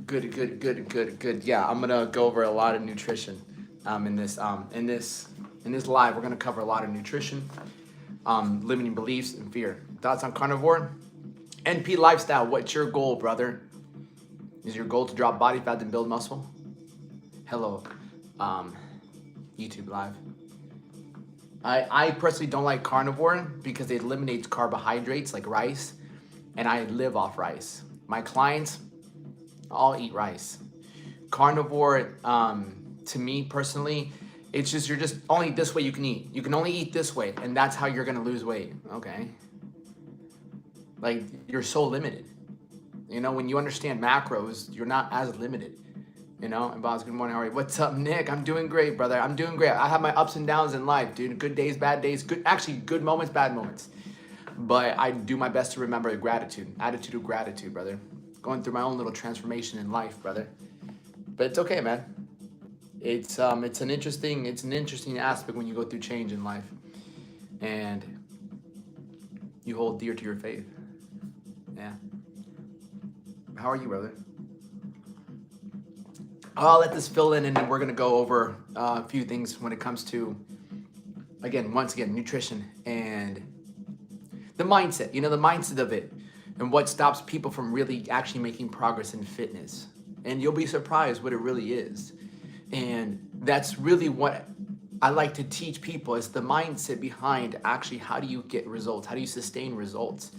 Good. Yeah, I'm gonna go over a lot of nutrition in this live. We're gonna cover a lot of nutrition, limiting beliefs and fear. Thoughts on carnivore? NP lifestyle. What's your goal, brother? Is your goal to drop body fat and build muscle? Hello, um, YouTube live. I personally don't like carnivore because it eliminates carbohydrates like rice, and I live off rice. My clients all eat rice. Carnivore, to me personally, it's just you're just only this way you can eat. You can only eat this way, and that's how you're gonna lose weight. Okay, like you're so limited. You know, when you understand macros, you're not as limited. You know, and boss, good morning, how are you? What's up, Nick? I'm doing great, brother. I'm doing great. I have my ups and downs in life, dude. Good days, bad days. Good moments, bad moments. But I do my best to remember gratitude, attitude of gratitude, brother. Going through my own little transformation in life, brother. But it's okay, man. It's an interesting aspect when you go through change in life, and you hold dear to your faith. Yeah. How are you, brother? I'll let this fill in, and then we're gonna go over a few things when it comes to, once again, nutrition and the mindset. You know, the mindset of it, and what stops people from really actually making progress in fitness. And you'll be surprised what it really is. And that's really what I like to teach people, is the mindset behind actually how do you get results? How do you sustain results?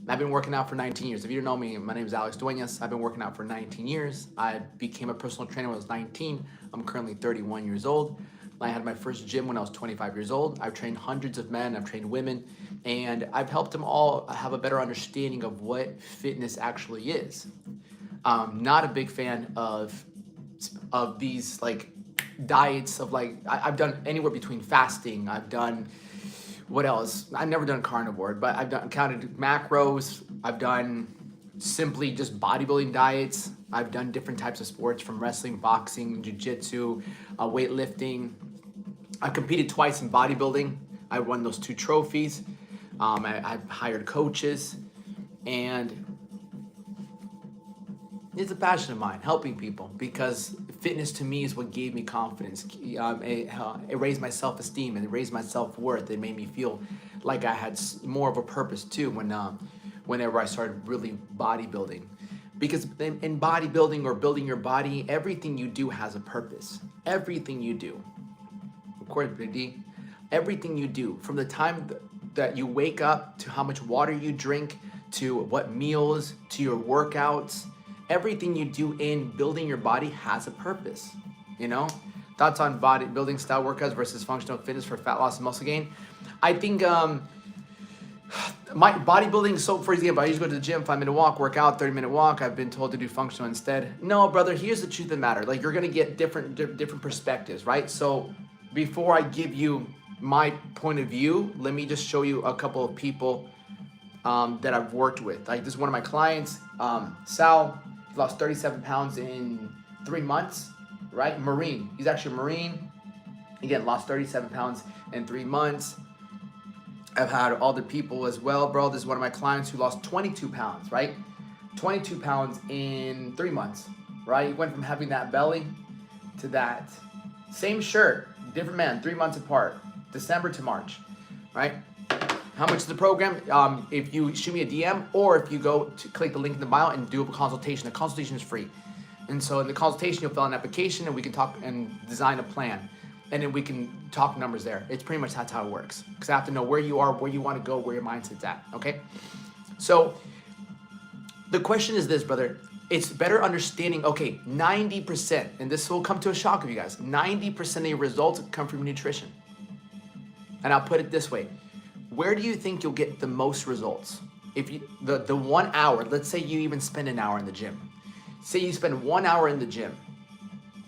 I've been working out for 19 years. If you don't know me, my name is Alex Duenas. I've been working out for 19 years. I became a personal trainer when I was 19. I'm currently 31 years old. I had my first gym when I was 25 years old. I've trained hundreds of men, I've trained women, and I've helped them all have a better understanding of what fitness actually is. Not a big fan of these like diets of like, I've done anywhere between fasting. I've done, what else? I've never done carnivore, but I've counted macros. I've done simply just bodybuilding diets. I've done different types of sports, from wrestling, boxing, jiu-jitsu, weightlifting. I competed twice in bodybuilding. I won those 2 trophies. I've hired coaches, and it's a passion of mine, helping people, because fitness to me is what gave me confidence. It raised my self-esteem, and it raised my self-worth. It made me feel like I had more of a purpose too whenever I started really bodybuilding. Because in bodybuilding or building your body, everything you do has a purpose. Everything you do. Of course, Big D. Everything you do, from the time that you wake up, to how much water you drink, to what meals, to your workouts, everything you do in building your body has a purpose. You know? Thoughts on bodybuilding style workouts versus functional fitness for fat loss and muscle gain? I think my bodybuilding, so for example, I usually go to the gym, 5-minute walk, work out, 30-minute walk. I've been told to do functional instead. No, brother, here's the truth of the matter. Like, you're gonna get different perspectives, right? So before I give you my point of view, let me just show you a couple of people that I've worked with. Like, this is one of my clients, Sal. He lost 37 pounds in 3 months, right? Marine. He's actually a Marine. Again, lost 37 pounds in 3 months. I've had other people as well, bro. This is one of my clients who lost 22 pounds, right? 22 pounds in 3 months, right? He went from having that belly to that. Same shirt, different man, 3 months apart, December to March, right? How much is the program? If you shoot me a DM, or if you go to click the link in the bio and do a consultation. The consultation is free. And so in the consultation, you'll fill out an application, and we can talk and design a plan. And then we can talk numbers there. It's pretty much that's how it works. Because I have to know where you are, where you want to go, where your mindset's at, okay? So the question is this, brother. It's better understanding, okay, 90%, and this will come to a shock of you guys, 90% of your results come from nutrition. And I'll put it this way. Where do you think you'll get the most results? If you, the 1 hour, let's say you even spend an hour in the gym. Say you spend 1 hour in the gym,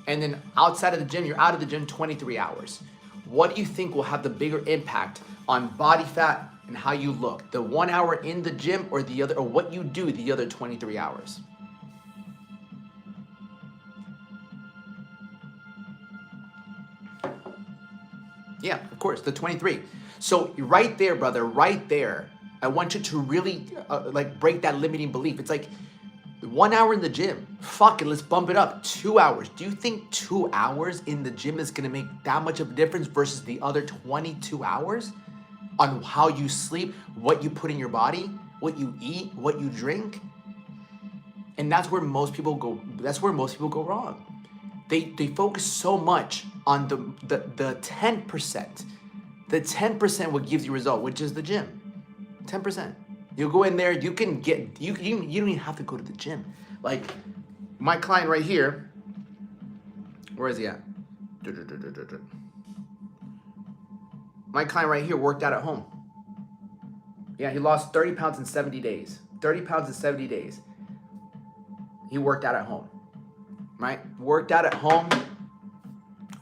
and then outside of the gym, you're out of the gym 23 hours. What do you think will have the bigger impact on body fat and how you look? The 1 hour in the gym, or the other, or what you do the other 23 hours? Yeah, of course, the 23. So right there, brother, right there, I want you to really break that limiting belief. It's like 1 hour in the gym. Fuck it, let's bump it up. 2 hours. Do you think 2 hours in the gym is gonna make that much of a difference versus the other 22 hours on how you sleep, what you put in your body, what you eat, what you drink? And that's where most people go. That's where most people go wrong. They focus so much on the 10%. The 10% what gives you result, which is the gym. 10%. You go in there, you can get, you don't even have to go to the gym. Like my client right here, where is he at? My client right here worked out at home. Yeah, he lost 30 pounds in 70 days. 30 pounds in 70 days. He worked out at home, right? Worked out at home.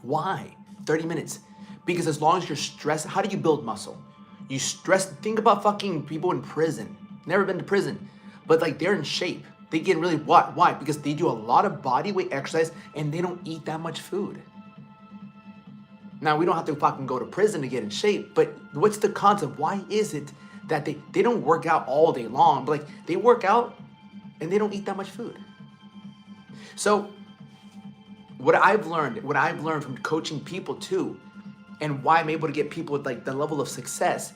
Why? 30 minutes. Because as long as you're stressed, how do you build muscle? You stress, think about fucking people in prison. Never been to prison, but like they're in shape. They get really, why? Because they do a lot of body weight exercise and they don't eat that much food. Now, we don't have to fucking go to prison to get in shape, but what's the concept? Why is it that they don't work out all day long, but like they work out and they don't eat that much food? So what I've learned from coaching people too, and why I'm able to get people with like the level of success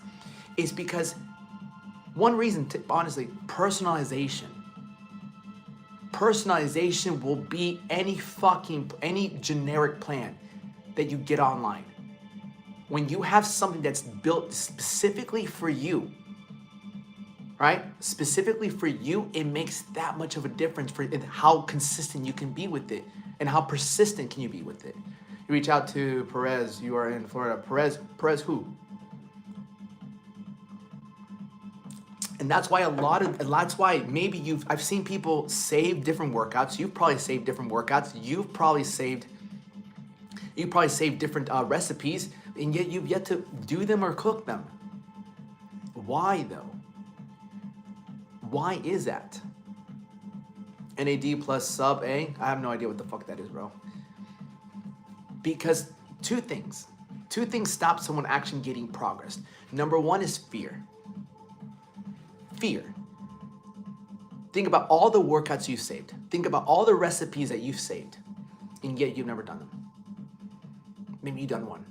is because one reason, honestly, personalization. Personalization will beat any generic plan that you get online. When you have something that's built specifically for you, right? Specifically for you, it makes that much of a difference for how consistent you can be with it and how persistent can you be with it. You reach out to Perez, you are in Florida. Perez who? And that's why maybe I've seen people save different workouts. You've probably saved different workouts. You've probably saved different recipes, and yet you've yet to do them or cook them. Why though? Why is that? NAD plus sub A? I have no idea what the fuck that is, bro. Because two things stop someone actually getting progress. Number one is fear. Fear. Think about all the workouts you've saved. Think about all the recipes that you've saved, and yet you've never done them. Maybe you've done one.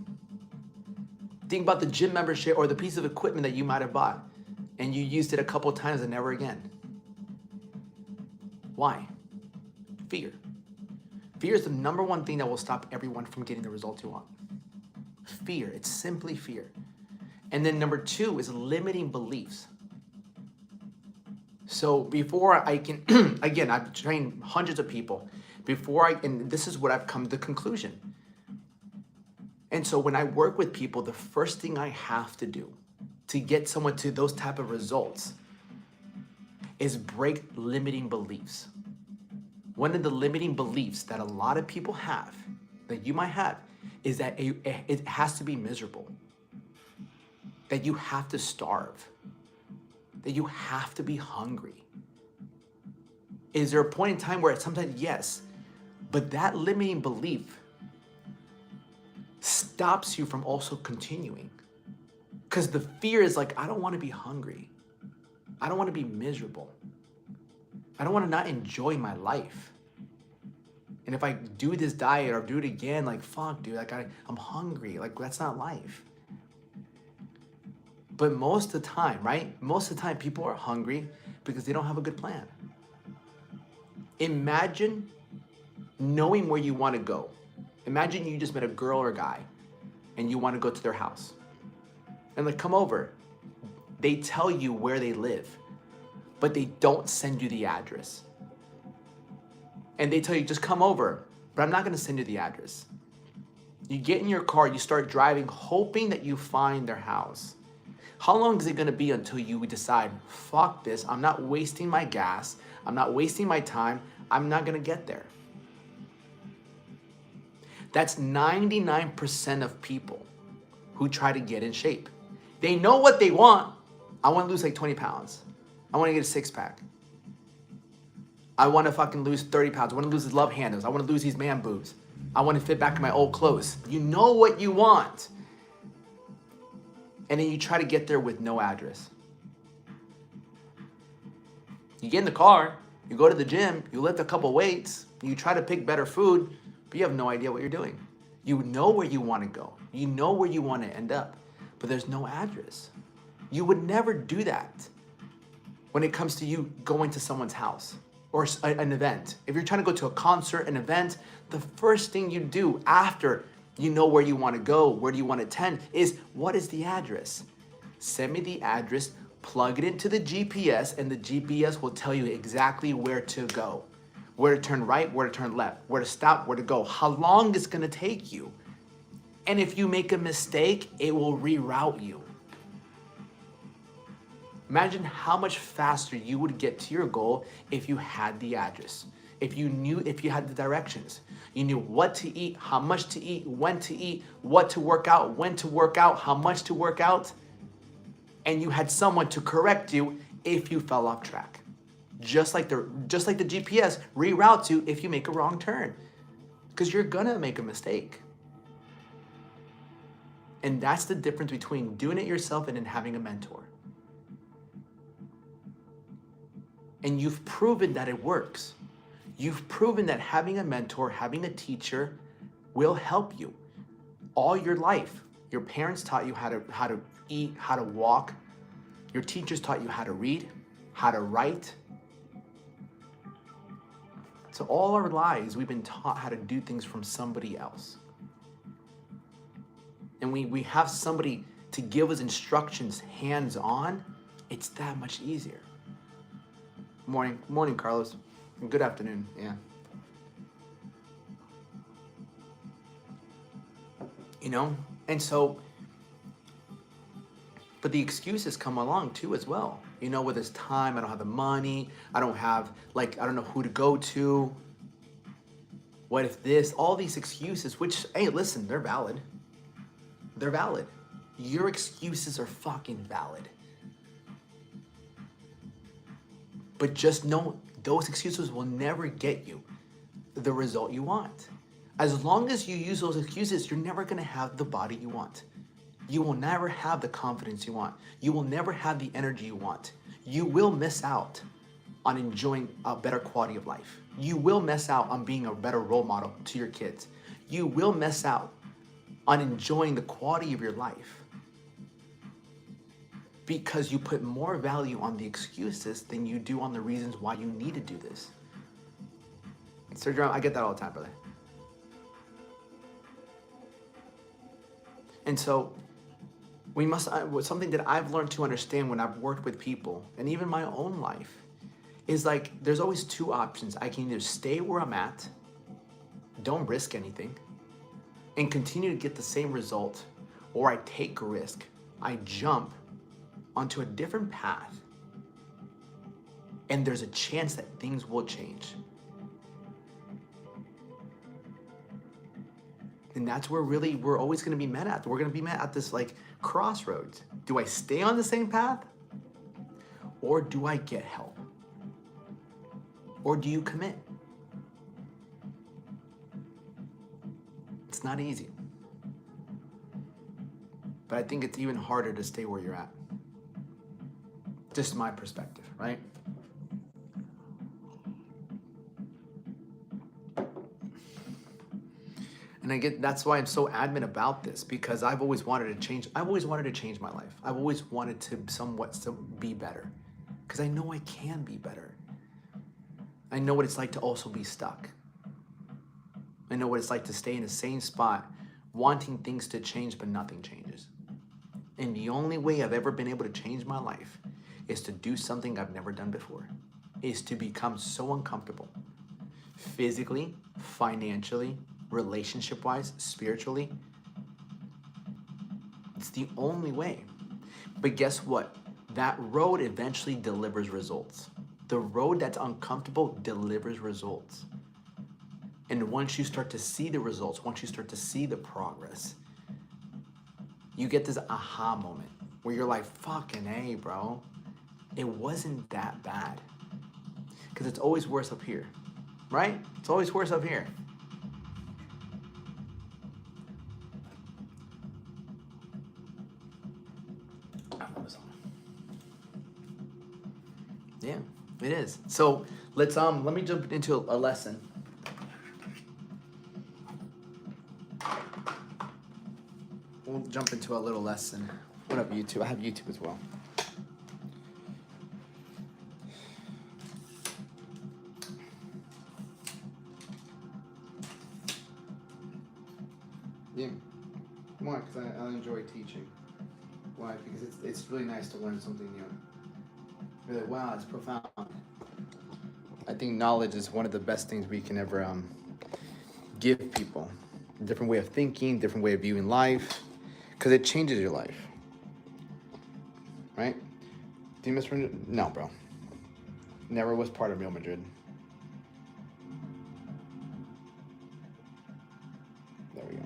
Think about the gym membership or the piece of equipment that you might have bought, and you used it a couple times and never again. Why? Fear. Fear is the number one thing that will stop everyone from getting the results you want. Fear. It's simply fear. And then number two is limiting beliefs. So before I can, again, I've trained hundreds of people. And this is what I've come to the conclusion. And so when I work with people, the first thing I have to do to get someone to those type of results is break limiting beliefs. One of the limiting beliefs that a lot of people have, that you might have, is that it has to be miserable. That you have to starve. That you have to be hungry. Is there a point in time where sometimes yes, but that limiting belief stops you from also continuing? Because the fear is like, I don't want to be hungry. I don't want to be miserable. I don't want to not enjoy my life. And if I do this diet or do it again, like, fuck, dude, like I'm hungry. Like, that's not life. But most of the time, right? Most of the time, people are hungry because they don't have a good plan. Imagine knowing where you want to go. Imagine you just met a girl or a guy and you want to go to their house. And like, come over. They tell you where they live, but they don't send you the address. And they tell you, just come over, but I'm not going to send you the address. You get in your car, you start driving, hoping that you find their house. How long is it going to be until you decide, fuck this, I'm not wasting my gas, I'm not wasting my time, I'm not going to get there? That's 99% of people who try to get in shape. They know what they want. I want to lose like 20 pounds. I want to get a six pack. I want to fucking lose 30 pounds. I want to lose these love handles. I want to lose these man boobs. I want to fit back in my old clothes. You know what you want. And then you try to get there with no address. You get in the car, You go to the gym, you lift a couple weights, you try to pick better food, but you have no idea what you're doing. You know where you want to go. You know where you want to end up, but there's no address. You would never do that when it comes to you going to someone's house or an event. If you're trying to go to a concert, an event, the first thing you do after you know where you want to go, where do you want to attend, is what is the address? Send me the address, plug it into the GPS, and the GPS will tell you exactly where to go, where to turn right, where to turn left, where to stop, where to go, how long it's gonna take you. And if you make a mistake, it will reroute you. Imagine how much faster you would get to your goal if you had the address, if you had the directions. You knew what to eat, how much to eat, when to eat, what to work out, when to work out, how much to work out, and you had someone to correct you if you fell off track. Just like the GPS reroutes you if you make a wrong turn, because you're gonna make a mistake. And that's the difference between doing it yourself and then having a mentor. And you've proven that it works. You've proven that having a mentor, having a teacher will help you all your life. Your parents taught you how to eat, how to walk. Your teachers taught you how to read, how to write. So all our lives, we've been taught how to do things from somebody else. And we have somebody to give us instructions hands-on, it's that much easier. Morning, Carlos. Good afternoon, yeah. You know, and so, but the excuses come along too as well. You know, whether it's time, I don't have the money, I don't know who to go to. What if this, all these excuses, which, hey, listen, they're valid. They're valid. Your excuses are fucking valid. But just know those excuses will never get you the result you want. As long as you use those excuses, you're never gonna have the body you want. You will never have the confidence you want. You will never have the energy you want. You will miss out on enjoying a better quality of life. You will miss out on being a better role model to your kids. You will miss out on enjoying the quality of your life because you put more value on the excuses than you do on the reasons why you need to do this. Sir Jerome, I get that all the time, brother. And so something that I've learned to understand when I've worked with people, and even my own life, is like there's always two options. I can either stay where I'm at, don't risk anything, and continue to get the same result, or I take a risk, I jump onto a different path, and there's a chance that things will change. And that's where really we're always gonna be met at. We're gonna be met at this like crossroads. Do I stay on the same path? Or do I get help? Or do you commit? It's not easy. But I think it's even harder to stay where you're at. Just my perspective, right? And that's why I'm so adamant about this, because I've always wanted to change my life. I've always wanted to somewhat be better, because I know I can be better. I know what it's like to also be stuck. I know what it's like to stay in the same spot, wanting things to change, but nothing changes. And the only way I've ever been able to change my life is to do something I've never done before, is to become so uncomfortable, physically, financially, relationship-wise, spiritually. It's the only way. But guess what? That road eventually delivers results. The road that's uncomfortable delivers results. And once you start to see the results, once you start to see the progress, you get this aha moment where you're like, fucking A, bro. It wasn't that bad. Because it's always worse up here, right? It's always worse up here. Yeah, it is. So Let me jump into a lesson. We'll jump into a little lesson. What up, YouTube? I have YouTube as well. Yeah. Why? Because I enjoy teaching. Why? Because it's really nice to learn something new. You're like, wow, it's profound. I think knowledge is one of the best things we can ever give people. A different way of thinking, different way of viewing life, because it changes your life. Right? Do you miss Real Madrid? No, bro. Never was part of Real Madrid. There we go.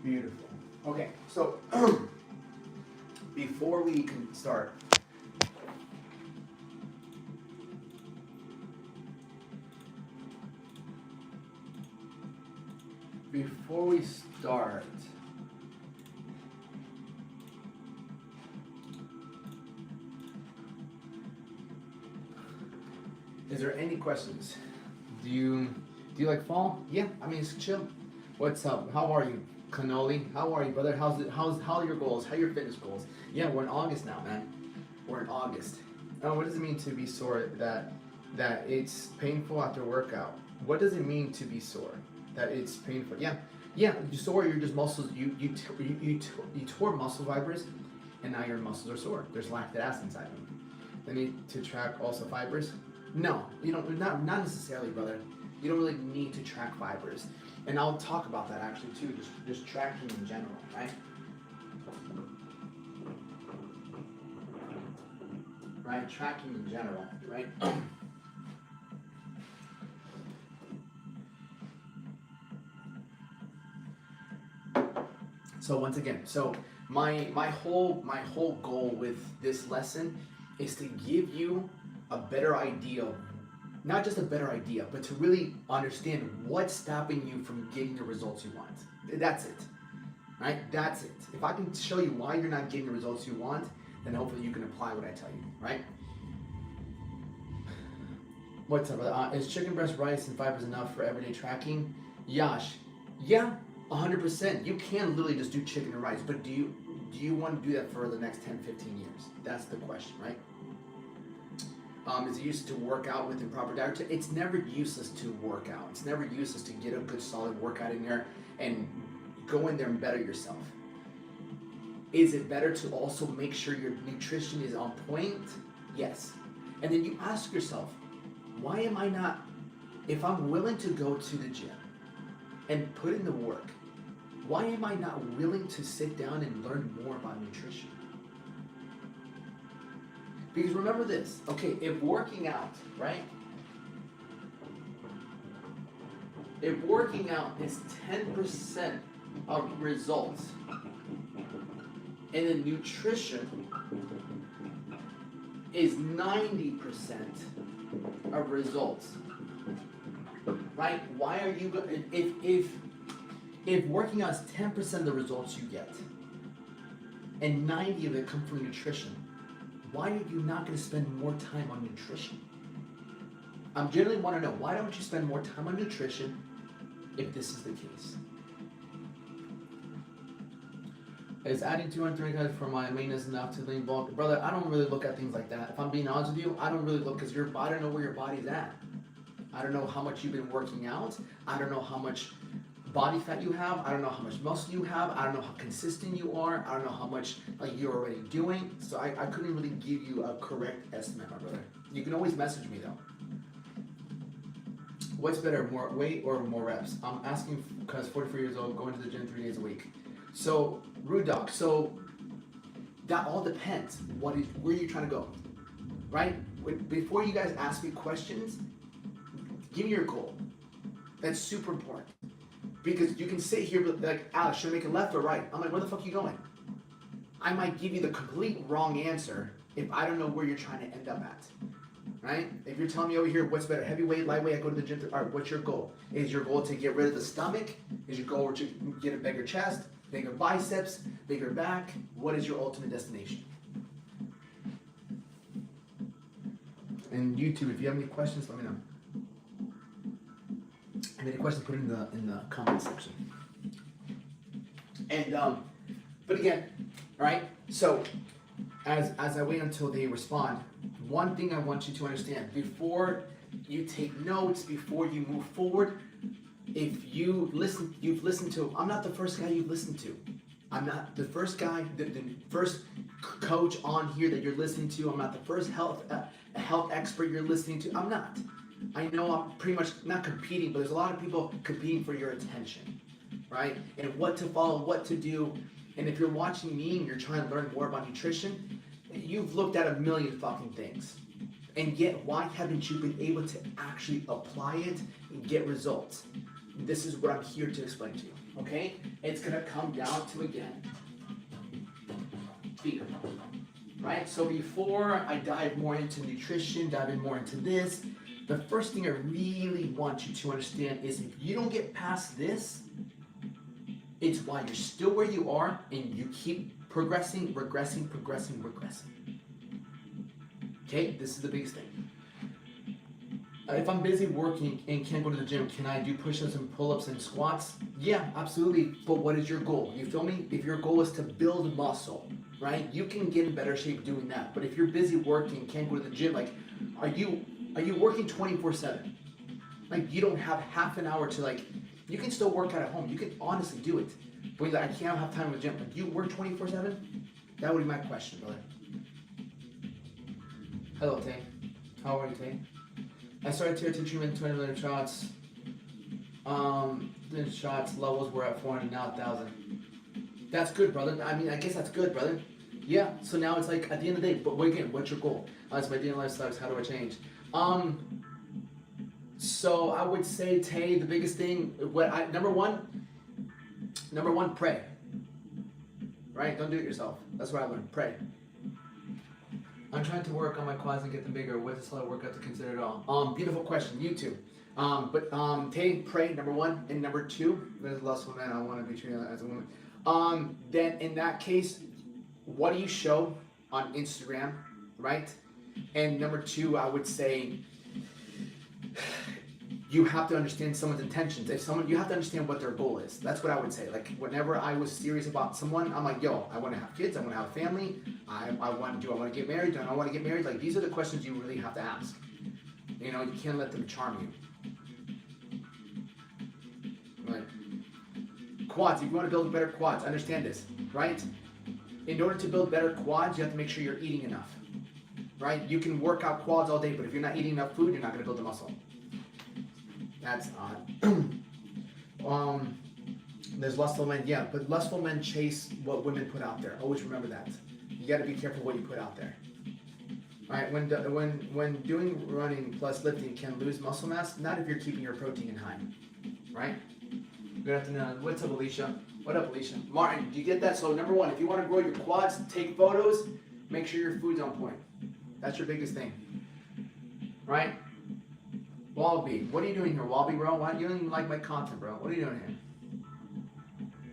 Beautiful. Okay, so before we can start, is there any questions? Do you like fall? Yeah, I mean it's chill. What's up? How are you? Cannoli, how are you, brother? How are your goals? How are your fitness goals? Yeah, we're in August now, man. We're in August. Oh, what does it mean to be sore? That it's painful after workout. What does it mean to be sore? That it's painful. Yeah, you're sore. You're just muscles. You tore muscle fibers, and now your muscles are sore. There's lactic acid inside them. They need to track also fibers. No, you don't. Not necessarily, brother. You don't really need to track fibers. And I'll talk about that actually too, just tracking in general, right? Right, tracking in general, right? So once again, so my whole goal with this lesson is to give you a better idea of, not just a better idea, but to really understand what's stopping you from getting the results you want. That's it, right? That's it. If I can show you why you're not getting the results you want, then hopefully you can apply what I tell you, right? What's up, brother? Is chicken breast, rice, and fibers enough for everyday tracking? Yash, yeah, 100%. You can literally just do chicken and rice, but do you want to do that for the next 10, 15 years? That's the question, right? Is it useless to work out with improper diet? It's never useless to work out. It's never useless to get a good solid workout in there and go in there and better yourself. Is it better to also make sure your nutrition is on point? Yes. And then you ask yourself, why am I not, if I'm willing to go to the gym and put in the work, why am I not willing to sit down and learn more about nutrition? Because remember this, okay, if working out, right? If working out is 10% of results, and then nutrition is 90% of results, right? Why are you, if working out is 10% of the results you get, and 90 of it come from nutrition, why are you not going to spend more time on nutrition? I generally want to know, why don't you spend more time on nutrition if this is the case? Is adding 230 calories for my maintenance enough to lean bulk? Brother, I don't really look at things like that. If I'm being honest with you, I don't really look, because I don't know where your body's at. I don't know how much you've been working out. I don't know how much body fat you have. I don't know how much muscle you have. I don't know how consistent you are. I don't know how much you're already doing. So I couldn't really give you a correct estimate, my brother. You can always message me though. What's better, more weight or more reps? I'm asking because 44 years old, going to the gym 3 days a week. So, Rude Doc, so that all depends. Where are you trying to go, right? Before you guys ask me questions, give me your goal. That's super important. Because you can sit here like, Alex, should I make it left or right? I'm like, where the fuck are you going? I might give you the complete wrong answer if I don't know where you're trying to end up at, right? If you're telling me over here, what's better, heavyweight, lightweight, I go to the gym, all right, what's your goal? Is your goal to get rid of the stomach? Is your goal to get a bigger chest? bigger biceps, bigger back. What is your ultimate destination? And YouTube, if you have any questions, let me know. If you have any questions, put it in the comment section. And but again, all right. So as I wait until they respond, one thing I want you to understand before you take notes, before you move forward, if you've listened to, I'm not the first guy you've listened to. I'm not the first guy, the first coach on here that you're listening to. I'm not the first health expert you're listening to. I'm not. I know I'm pretty much not competing, but there's a lot of people competing for your attention, right? And what to follow, what to do. And if you're watching me and you're trying to learn more about nutrition, you've looked at a million fucking things. And yet, why haven't you been able to actually apply it and get results? This is what I'm here to explain to you, okay? It's gonna come down to, again, fear, right? So before I dive more into nutrition, dive in more into this, the first thing I really want you to understand is if you don't get past this, it's why you're still where you are and you keep progressing, regressing. Okay, this is the biggest thing. If I'm busy working and can't go to the gym, can I do push-ups and pull-ups and squats? Yeah, absolutely. But what is your goal? You feel me? If your goal is to build muscle, right? You can get in better shape doing that. But if you're busy working, can't go to the gym, like, are you working 24/7? Like, you don't have half an hour to, like, you can still work out at home. You can honestly do it. But you're like, I can't have time in the gym. Like, you work 24/7? That would be my question, brother. Hello, Tay. How are you, Tay? I started tier 2 treatment, 20 million shots. The shots levels were at 400, now 1,000. That's good, brother. I mean, I guess that's good, brother. Yeah, so now it's like, at the end of the day, but again, what's your goal? It's my daily life sucks, how do I change? So I would say, Tay, the biggest thing, number one, pray. Right? Don't do it yourself. That's what I learned. Pray. I'm trying to work on my quads and get them bigger. What's a solid workout to consider at all? Beautiful question. You too. Tay, pray, number one. And number two, there's a lustful man. I want to be treated as a woman. Then in that case, what do you show on Instagram, right? And number two, I would say, you have to understand someone's intentions. You have to understand what their goal is. That's what I would say. Like, whenever I was serious about someone, I'm like, yo, I want to have kids. I want to have a family. I want to get married? Do I want to get married? Like, these are the questions you really have to ask. You know, you can't let them charm you. Right? Quads. If you want to build better quads, understand this, right? In order to build better quads, you have to make sure you're eating enough, right? You can work out quads all day, but if you're not eating enough food, you're not going to build the muscle. That's odd. There's lustful men, yeah, but lustful men chase what women put out there. Always remember that. You got to be careful what you put out there. All right, when doing running plus lifting can lose muscle mass, not if you're keeping your protein in high, right? Good afternoon. What's up, Alicia? What up, Alicia? Martin, do you get that? So number one, if you want to grow your quads, take photos, make sure your food's on point. That's your biggest thing, right? Walby, what are you doing here, Walby, bro? Why you don't even like my content, bro? What are you doing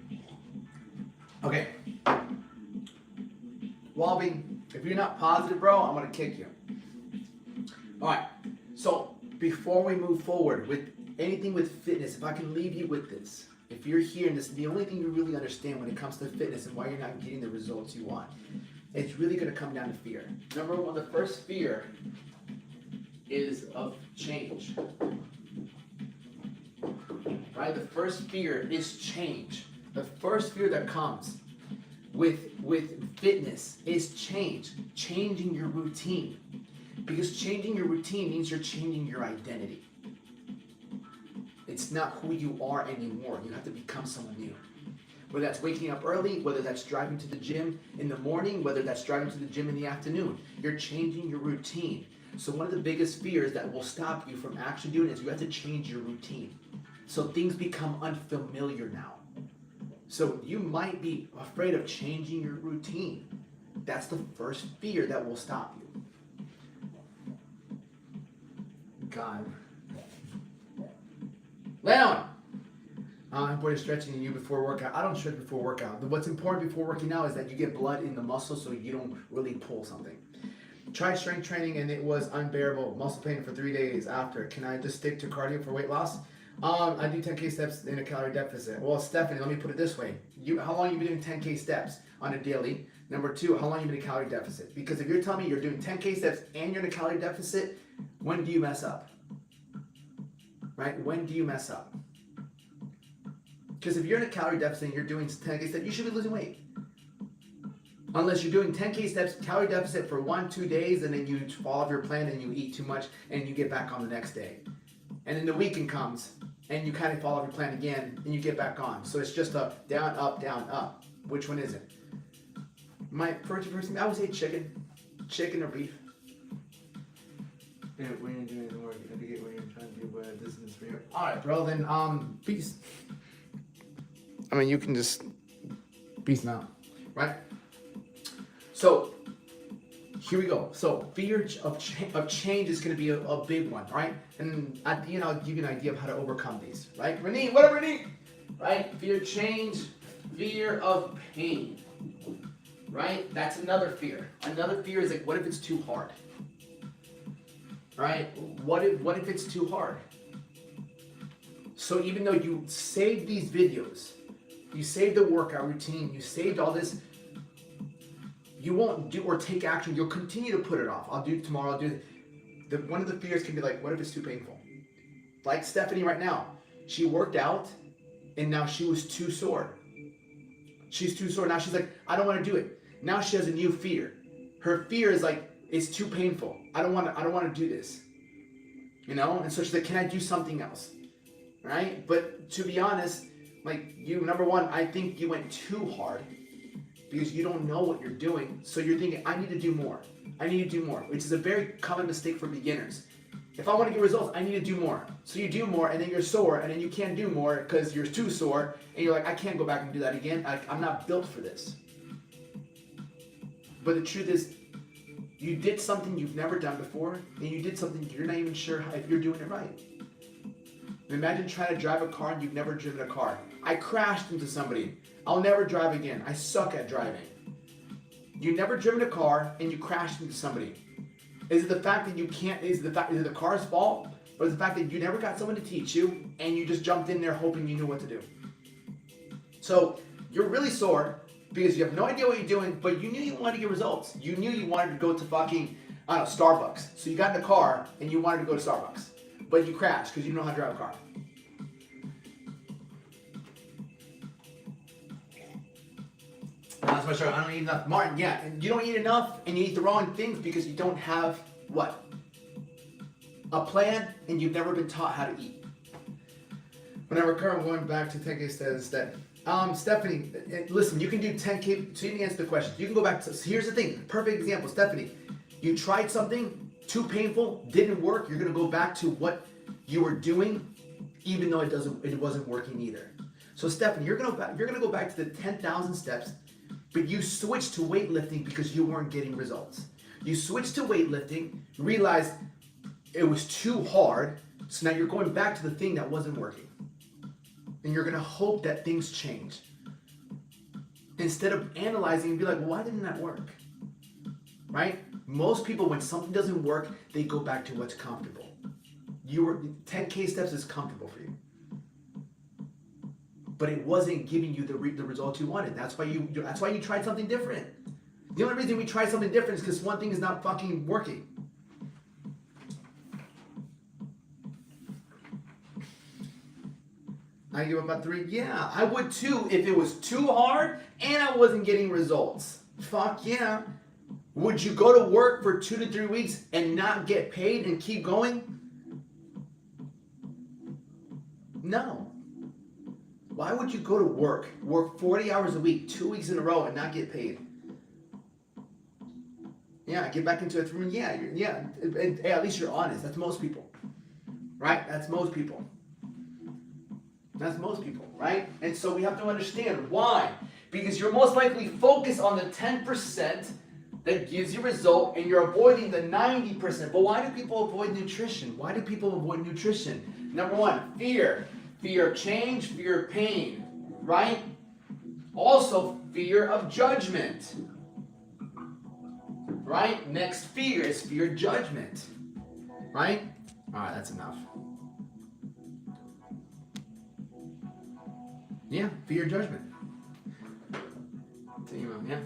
here? Okay. Walby, if you're not positive, bro, I'm gonna kick you. All right. So before we move forward with anything with fitness, if I can leave you with this, if you're here and this is the only thing you really understand when it comes to fitness and why you're not getting the results you want, it's really gonna come down to fear. Number one, the first fear is of change, right? The first fear is change. The first fear that comes with fitness is change, changing your routine, because changing your routine means you're changing your identity. It's not who you are anymore. You have to become someone new. Whether that's waking up early, whether that's driving to the gym in the morning, whether that's driving to the gym in the afternoon, you're changing your routine. So one of the biggest fears that will stop you from actually doing it is you have to change your routine. So things become unfamiliar now. So you might be afraid of changing your routine. That's the first fear that will stop you. God. Leon, Everybody's stretching you before workout. I don't stretch before workout. What's important before working out is that you get blood in the muscle so you don't really pull something. Tried strength training and it was unbearable. Muscle pain for 3 days after. Can I just stick to cardio for weight loss? I do 10K steps in a calorie deficit. Well, Stephanie, let me put it this way. How long you been doing 10K steps on a daily? Number two, how long you been in a calorie deficit? Because if you're telling me you're doing 10K steps and you're in a calorie deficit, when do you mess up? Right? When do you mess up? Because if you're in a calorie deficit and you're doing 10K steps, you should be losing weight. Unless you're doing 10K steps, calorie deficit for 1-2 days, and then you fall off your plan and you eat too much and you get back on the next day. And then the weekend comes and you kind of fall off your plan again and you get back on. So it's just a down, up, down, up. Which one is it? My first person, I would say chicken or beef. Yeah, when you're doing the work, you have to get what you're trying to do, but this is for you. All right, bro. Then peace. I mean, you can just peace now, right? So here we go. So fear of change is going to be a big one, right? And at the end, I'll give you an idea of how to overcome these, right? Renee, what up, Renee? Right? Fear of change, fear of pain, right? That's another fear. Another fear is like, what if it's too hard? Right? What if it's too hard? So even though you saved these videos, you saved the workout routine, you saved all this, you won't do or take action. You'll continue to put it off. I'll do it tomorrow. I'll do it. One of the fears can be like, what if it's too painful? Like Stephanie right now. She worked out and now she was too sore. She's too sore. Now she's like, I don't want to do it. Now she has a new fear. Her fear is like, it's too painful. I don't want to do this. You know? And so she's like, can I do something else? Right? But to be honest, like you, number one, I think you went too hard because you don't know what you're doing. So you're thinking, I need to do more. I need to do more, which is a very common mistake for beginners. If I want to get results, I need to do more. So you do more and then you're sore and then you can't do more because you're too sore and you're like, I can't go back and do that again. I'm not built for this. But the truth is, you did something you've never done before and you did something you're not even sure if you're doing it right. Imagine trying to drive a car and you've never driven a car. I crashed into somebody. I'll never drive again. I suck at driving. You've never driven a car and you crashed into somebody. Is it the fact that you can't, is it the car's fault? Or is it the fact that you never got someone to teach you and you just jumped in there hoping you knew what to do? So you're really sore because you have no idea what you're doing, but you knew you wanted to get results. You knew you wanted to go to fucking, I don't know, Starbucks. So you got in the car and you wanted to go to Starbucks. But you crashed because you don't know how to drive a car. That's my story. I don't eat enough. Martin, yeah, and you don't eat enough and you eat the wrong things because you don't have what? A plan and you've never been taught how to eat. Whenever Karen going back to 10K says that, Stephanie, listen, you can do 10K, so you can answer the question. You can go back to, so here's the thing, perfect example, Stephanie, you tried something, too painful, didn't work, you're gonna go back to what you were doing, even though it wasn't working either. So Stephanie, you're gonna go back to the 10,000 steps, but you switched to weightlifting because you weren't getting results. You switched to weightlifting, realized it was too hard, so now you're going back to the thing that wasn't working. And you're gonna hope that things change. Instead of analyzing and be like, well, why didn't that work? Right? Most people, when something doesn't work, they go back to what's comfortable. 10K steps is comfortable for you. But it wasn't giving you the results you wanted. That's why you tried something different. The only reason we tried something different is because one thing is not fucking working. I give up at 3. Yeah, I would too if it was too hard and I wasn't getting results. Fuck yeah. Would you go to work for 2 to 3 weeks and not get paid and keep going? No. Why would you go to work 40 hours a week, 2 weeks in a row and not get paid? Yeah, get back into it. Yeah. Hey, at least you're honest. That's most people. Right? That's most people. That's most people, right? And so we have to understand why. Because you're most likely focused on the 10% that gives you result and you're avoiding the 90%. But why do people avoid nutrition? Why do people avoid nutrition? Number one, fear. Fear of change, fear of pain, right? Also, fear of judgment, right? Next fear is fear of judgment, right? All right, that's enough. Yeah, fear of judgment. Yeah.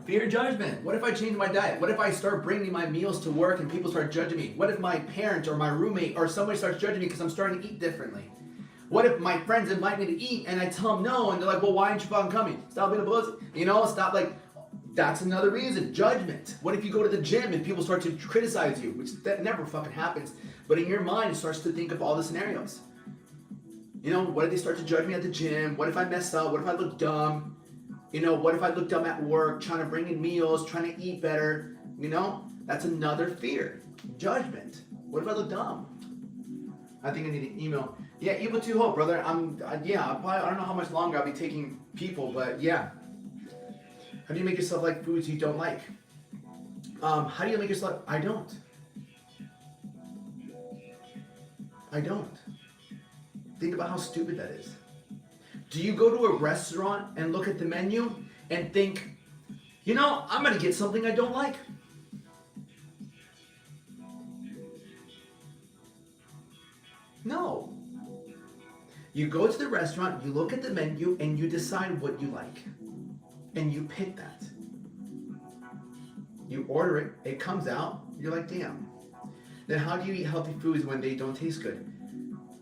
Fear of judgment. What if I change my diet? What if I start bringing my meals to work and people start judging me? What if my parent or my roommate or somebody starts judging me because I'm starting to eat differently? What if my friends invite me to eat and I tell them no and they're like, well, why aren't you fucking coming? Stop being a pussy. You know, stop like, that's another reason. Judgment. What if you go to the gym and people start to criticize you? Which that never fucking happens. But in your mind, it starts to think of all the scenarios. You know, what if they start to judge me at the gym? What if I mess up? What if I look dumb? You know, what if I look dumb at work, trying to bring in meals, trying to eat better? You know, that's another fear. Judgment. What if I look dumb? I think I need an email. Yeah, Evil 2 Hope, brother. I don't know how much longer I'll be taking people, but yeah. How do you make yourself like foods you don't like? How do you make yourself? I don't. Think about how stupid that is. Do you go to a restaurant and look at the menu and think, you know, I'm going to get something I don't like? No. You go to the restaurant, you look at the menu, and you decide what you like. And you pick that. You order it, it comes out, you're like, damn. Then how do you eat healthy foods when they don't taste good?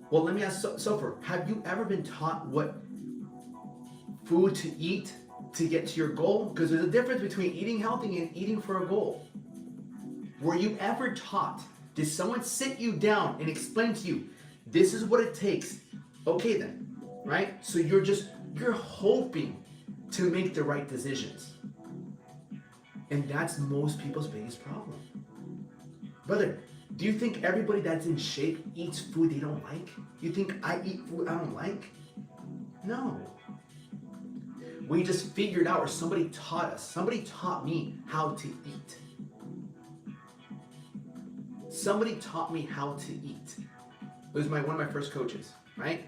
Well, let me ask Sofer, have you ever been taught what food to eat to get to your goal? Because there's a difference between eating healthy and eating for a goal. Were you ever taught? Did someone sit you down and explain to you, this is what it takes? Okay then, right? So you're hoping to make the right decisions. And that's most people's biggest problem. Brother, do you think everybody that's in shape eats food they don't like? You think I eat food I don't like? No. We just figured out, or somebody taught us. Somebody taught me how to eat. Somebody taught me how to eat. It was one of my first coaches, right?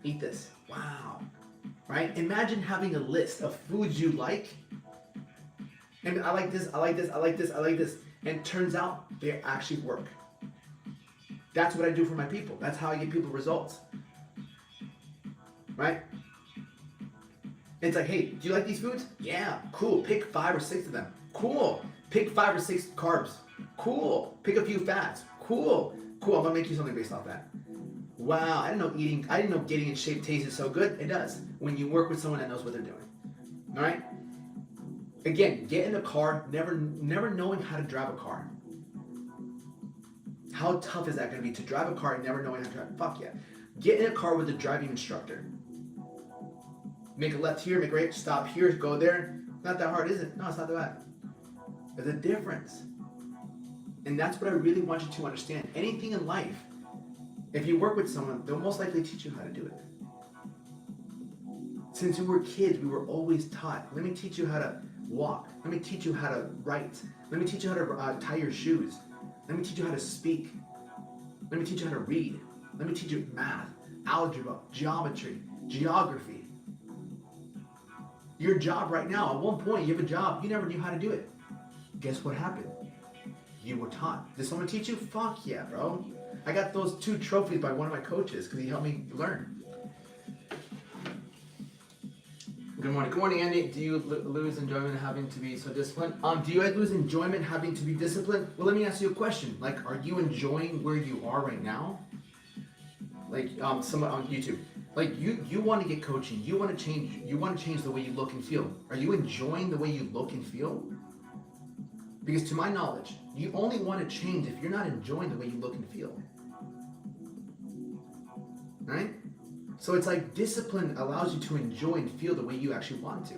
Eat this. Wow. Right? Imagine having a list of foods you like. And I like this, I like this, I like this, I like this. And it turns out they actually work. That's what I do for my people. That's how I get people results. Right? It's like, hey, do you like these foods? Yeah, cool. Pick 5 or 6 of them. Cool. Pick 5 or 6 carbs. Cool. Pick a few fats. Cool. Cool. I'm gonna make you something based off that. Wow, I didn't know getting in shape tasted so good. It does. When you work with someone that knows what they're doing. All right? Again, get in a car, never knowing how to drive a car. How tough is that going to be to drive a car and never knowing how to drive? Fuck yeah. Get in a car with a driving instructor. Make a left here, make a right, stop here, go there. Not that hard, is it? No, it's not that bad. There's a difference. And that's what I really want you to understand. Anything in life, if you work with someone, they'll most likely teach you how to do it. Since we were kids, we were always taught, let me teach you how to walk. Let me teach you how to write. Let me teach you how to tie your shoes. Let me teach you how to speak. Let me teach you how to read. Let me teach you math, algebra, geometry, geography. Your job right now, at one point you have a job, you never knew how to do it. Guess what happened? You were taught. Did someone teach you? Fuck yeah, bro. I got those 2 trophies by one of my coaches because he helped me learn. Good morning. Good morning, Andy. Do you lose enjoyment having to be so disciplined? Do you lose enjoyment having to be disciplined? Well, let me ask you a question. Like, are you enjoying where you are right now? Like, someone on YouTube. Like, you want to get coaching. You want to change the way you look and feel. Are you enjoying the way you look and feel? Because to my knowledge, you only want to change if you're not enjoying the way you look and feel. Right? So it's like discipline allows you to enjoy and feel the way you actually want to.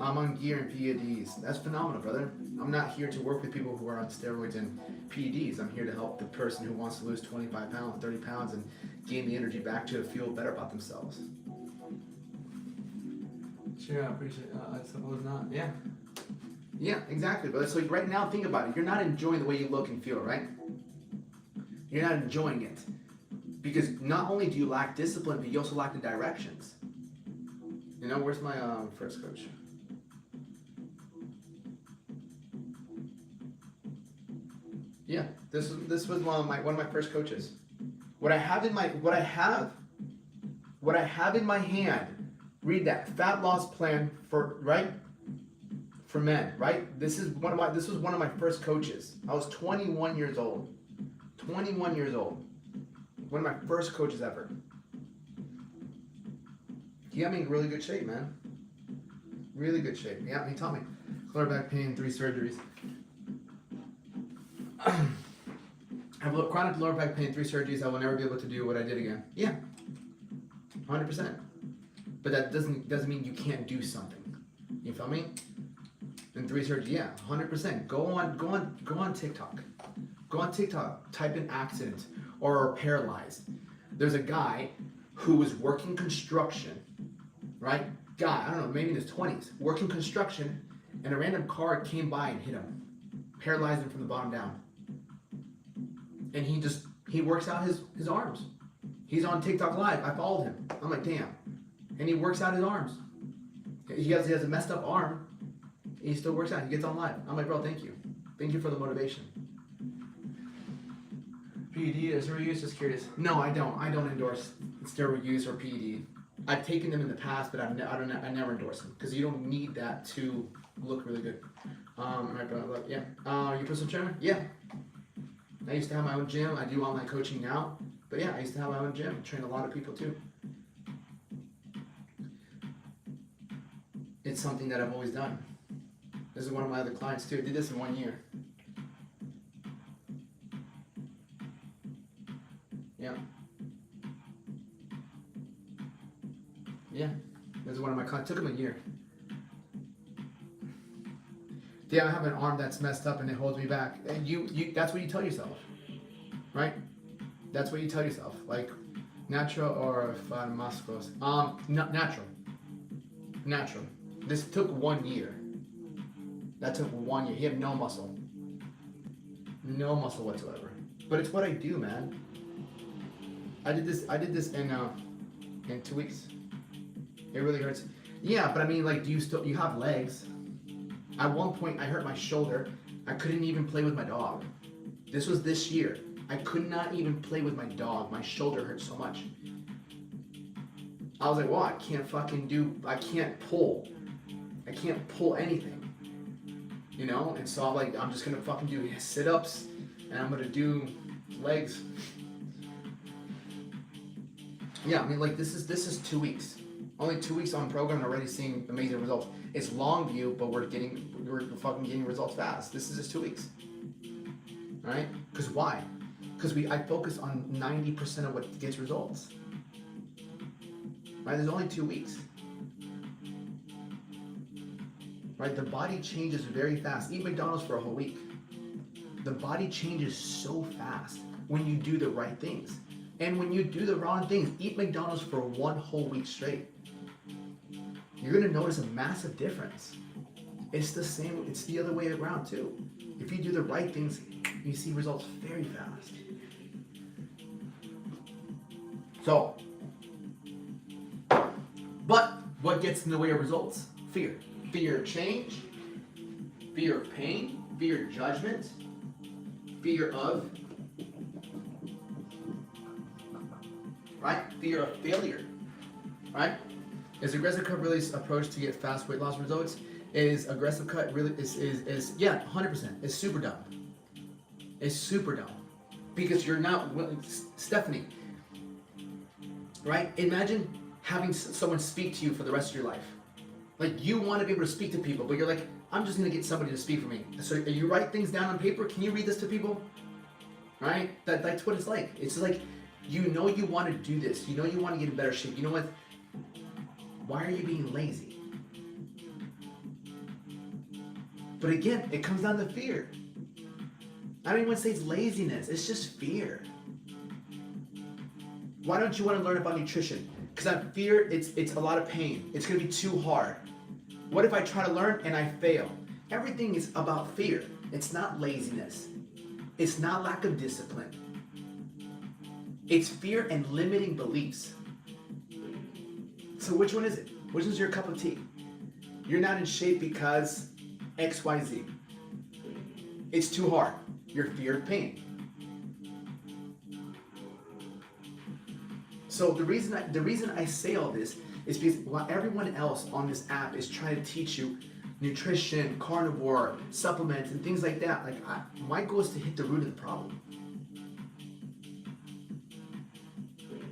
I'm on gear and PEDs. That's phenomenal, brother. I'm not here to work with people who are on steroids and PEDs. I'm here to help the person who wants to lose 25 pounds, 30 pounds, and gain the energy back to feel better about themselves. Sure, I appreciate it. I suppose not. Yeah. Yeah, exactly, brother. So right now, think about it. You're not enjoying the way you look and feel, right? You're not enjoying it. Because not only do you lack discipline, but you also lack the directions. You know, where's my first coach? Yeah, this was one of my first coaches. What I have in my hand, read that, fat loss plan for men, right? This was one of my first coaches. I was 21 years old. 21 years old. One of my first coaches ever. He got me in really good shape, man. Really good shape. Yeah, he taught me. Lower back pain, 3 surgeries. I have chronic lower back pain, 3 surgeries. I will never be able to do what I did again. Yeah, 100%. But that doesn't mean you can't do something. You feel me? And 3 surgeries, yeah, 100%. Go on TikTok. Go on TikTok. Type in accident or paralyzed. There's a guy who was working construction, right? Guy, I don't know, maybe in his 20s, working construction, and a random car came by and hit him, paralyzed him from the bottom down. And he works out his arms. He's on TikTok Live. I followed him. I'm like, damn. And he works out his arms. He has a messed up arm. He still works out. He gets on live. I'm like, bro, thank you. Thank you for the motivation. PED is steroid use? Just curious. No, I don't. I don't endorse steroid use or PED. I've taken them in the past, but I never endorse them because you don't need that to look really good. Yeah. You personal trainer? Yeah. I used to have my own gym. I do online coaching now, but yeah, I used to have my own gym. I train a lot of people too. It's something that I've always done. This is one of my other clients too. I did this in 1 year. Yeah. Yeah. This is one of my clients. It took him a year. Yeah, I have an arm that's messed up and it holds me back. And you that's what you tell yourself. Right? That's what you tell yourself. Like natural or muscles. Natural. Natural. This took 1 year. That took 1 year. He had no muscle. No muscle whatsoever. But it's what I do, man. I did this in 2 weeks. It really hurts. Yeah, but I mean, like, you have legs? At one point, I hurt my shoulder. I couldn't even play with my dog. This was this year. I could not even play with my dog. My shoulder hurt so much. I was like, well, I can't pull. I can't pull anything. You know? And so I'm just gonna fucking do sit-ups and I'm gonna do legs. Yeah, I mean, like, this is 2 weeks. Only 2 weeks on program and already seeing amazing results. It's long view, but we're fucking getting results fast. This is just 2 weeks. Alright? Because why? Because I focus on 90% of what gets results. Right? There's only 2 weeks. Right? The body changes very fast. Eat McDonald's for a whole week. The body changes so fast when you do the right things. And when you do the wrong things, eat McDonald's for 1 whole week straight. You're gonna notice a massive difference. It's the other way around too. If you do the right things, you see results very fast. So, but what gets in the way of results? Fear. Fear of change, fear of pain, fear of judgment, fear of, right? Fear of failure, right? Is aggressive cut release approach to get fast weight loss results? Is aggressive cut really is yeah, 100%. It's super dumb. It's super dumb because you're not willing, Stephanie. Right? Imagine having someone speak to you for the rest of your life. Like, you want to be able to speak to people, but you're like, I'm just gonna get somebody to speak for me. So you write things down on paper. Can you read this to people? Right? That's what it's like. It's like, you know you want to do this. You know you want to get in better shape. You know what? Why are you being lazy? But again, it comes down to fear. I don't even want to say it's laziness. It's just fear. Why don't you want to learn about nutrition? Because I fear it's a lot of pain. It's going to be too hard. What if I try to learn and I fail? Everything is about fear. It's not laziness. It's not lack of discipline. It's fear and limiting beliefs. So which one is it? Which is your cup of tea? You're not in shape because XYZ. It's too hard. You're fear of pain. So the reason I say all this is because while everyone else on this app is trying to teach you nutrition, carnivore, supplements, and things like that, my goal is to hit the root of the problem.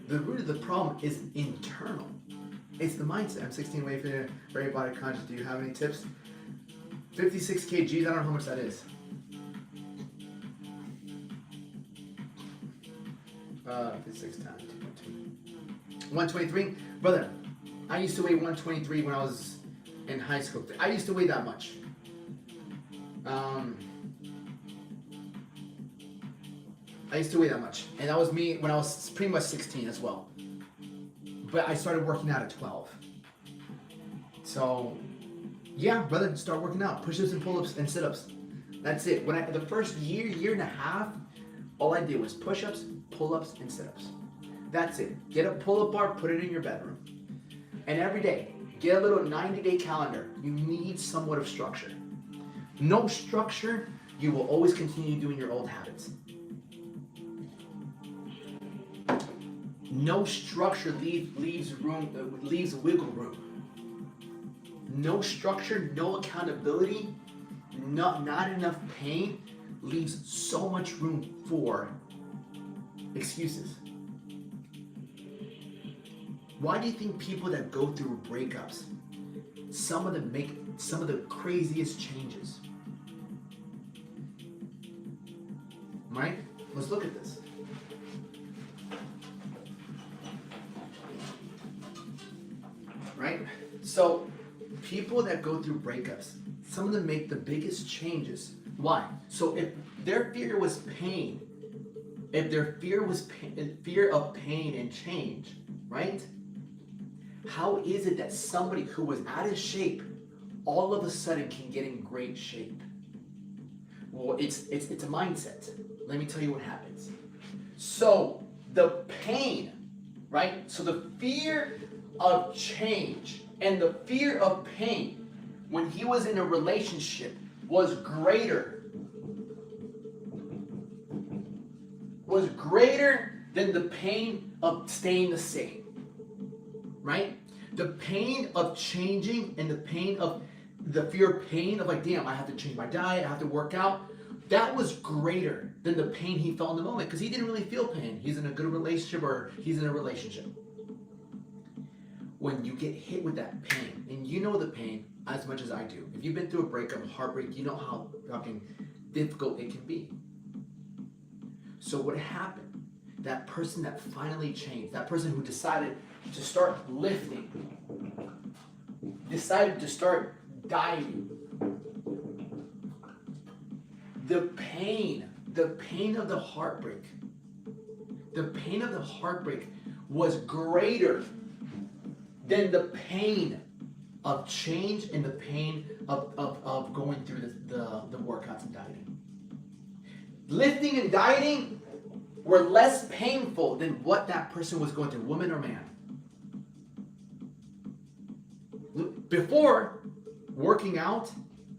The root of the problem is internal. It's the mindset. I'm 16 away from a very body conscious. Do you have any tips? 56 kgs, I don't know how much that is. 56 times 2.2. 123? Brother, I used to weigh 123 when I was in high school. I used to weigh that much. I used to weigh that much. And that was me when I was pretty much 16 as well. But I started working out at 12. So, yeah, brother, start working out. Push-ups and pull-ups and sit-ups. That's it. The first year and a half, all I did was push-ups, pull-ups, and sit-ups. That's it. Get a pull-up bar, put it in your bedroom. And every day, get a little 90-day calendar. You need somewhat of structure. No structure, you will always continue doing your old habits. No structure leaves wiggle room. No structure, no accountability, not enough pain leaves so much room for excuses. Why do you think people that go through breakups, some of them make some of the craziest changes? Right? Let's look at this. Right? So, people that go through breakups, some of them make the biggest changes. Why? So if their fear was pain, if their fear was fear of pain and change, right? How is it that somebody who was out of shape all of a sudden can get in great shape? Well, it's a mindset. Let me tell you what happens. So the pain, right? So the fear of change and the fear of pain when he was in a relationship was greater than the pain of staying the same, right? The pain of changing and the pain of the fear of pain of like, damn, I have to change my diet, I have to work out. That was greater than the pain he felt in the moment because he didn't really feel pain. He's in a good relationship or he's in a relationship. When you get hit with that pain, and you know the pain as much as I do. If you've been through a breakup, heartbreak, you know how fucking difficult it can be. So what happened? That person that finally changed, that person who decided to start lifting, decided to start dieting, the pain of the heartbreak was greater than the pain of change and the pain of going through the workouts and dieting. Lifting and dieting were less painful than what that person was going through, woman or man. Before, working out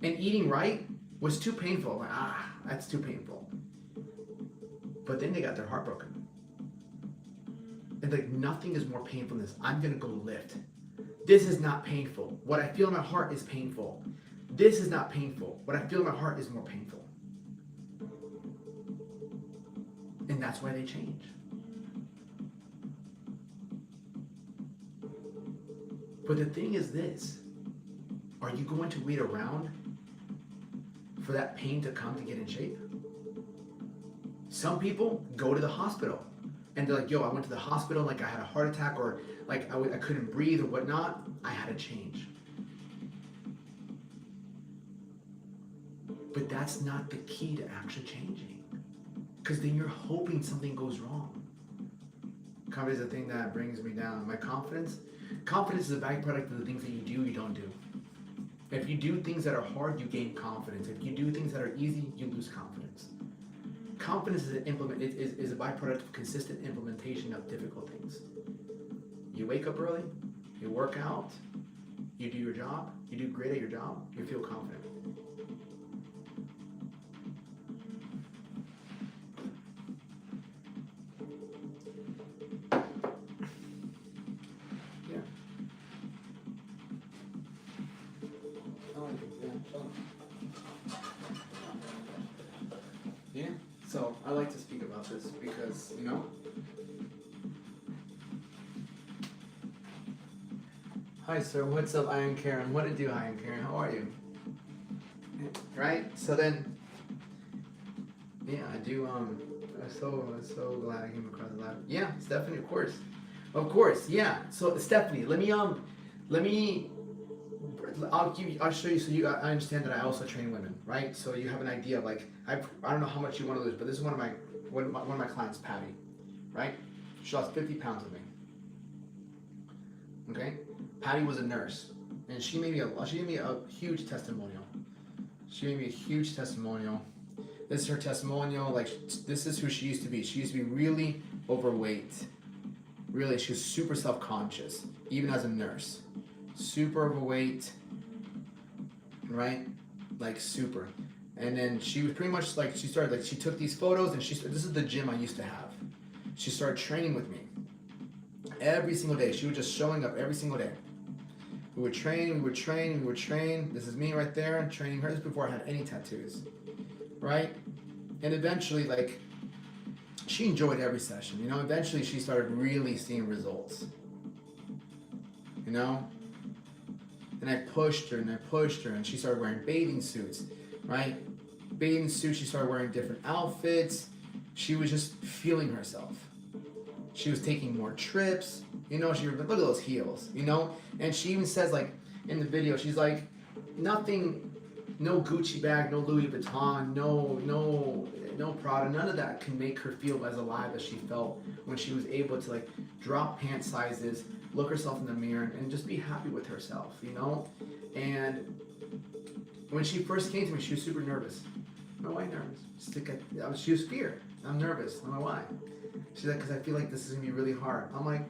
and eating right was too painful. Like, that's too painful. But then they got their heart broken. And like, nothing is more painful than this. I'm gonna go lift. This is not painful. What I feel in my heart is painful. This is not painful. What I feel in my heart is more painful. And that's why they change. But the thing is this, are you going to wait around for that pain to come to get in shape? Some people go to the hospital and they're like, yo, I went to the hospital, like I had a heart attack or like I couldn't breathe or whatnot. I had to change. But that's not the key to actually changing. Because then you're hoping something goes wrong. Confidence is the thing that brings me down. My confidence is a byproduct of the things that you do, you don't do. If you do things that are hard, you gain confidence. If you do things that are easy, you lose confidence. Confidence is a byproduct of consistent implementation of difficult things. You wake up early, you work out, you do your job, you do great at your job, you feel confident. Yeah. Yeah. So I like to speak about this because, you know. Hi, sir. What's up? I am Karen. What to do? I am Karen. How are you? Right. So then, yeah, I do. I'm so glad I came across the live. Yeah, Stephanie, of course. Yeah. So Stephanie, I'll show you. So I understand that I also train women, right? So you have an idea of like, I don't know how much you want to lose, but this is one of my clients, Patty, right? She lost 50 pounds with me. Okay. Patty was a nurse, and she gave me a huge testimonial. This is her testimonial. Like, this is who she used to be. She used to be really overweight. Really, she was super self-conscious, even as a nurse. Super overweight, right? Like super. And then she was pretty much like, she took these photos, and this is the gym I used to have. She started training with me every single day. She was just showing up every single day. We would train. This is me right there, training her. This is before I had any tattoos, right? And eventually, like, she enjoyed every session, you know? Eventually, she started really seeing results, you know? And I pushed her, and she started wearing bathing suits, right? She started wearing different outfits. She was just feeling herself. She was taking more trips, you know, look at those heels, you know? And she even says, like, in the video, she's like, nothing, no Gucci bag, no Louis Vuitton, no Prada, none of that can make her feel as alive as she felt when she was able to, like, drop pant sizes, look herself in the mirror, and just be happy with herself, you know? And when she first came to me, she was super nervous. I don't know why nervous. She was scared. I'm nervous. I don't know why. She's like, because I feel like this is going to be really hard. I'm like,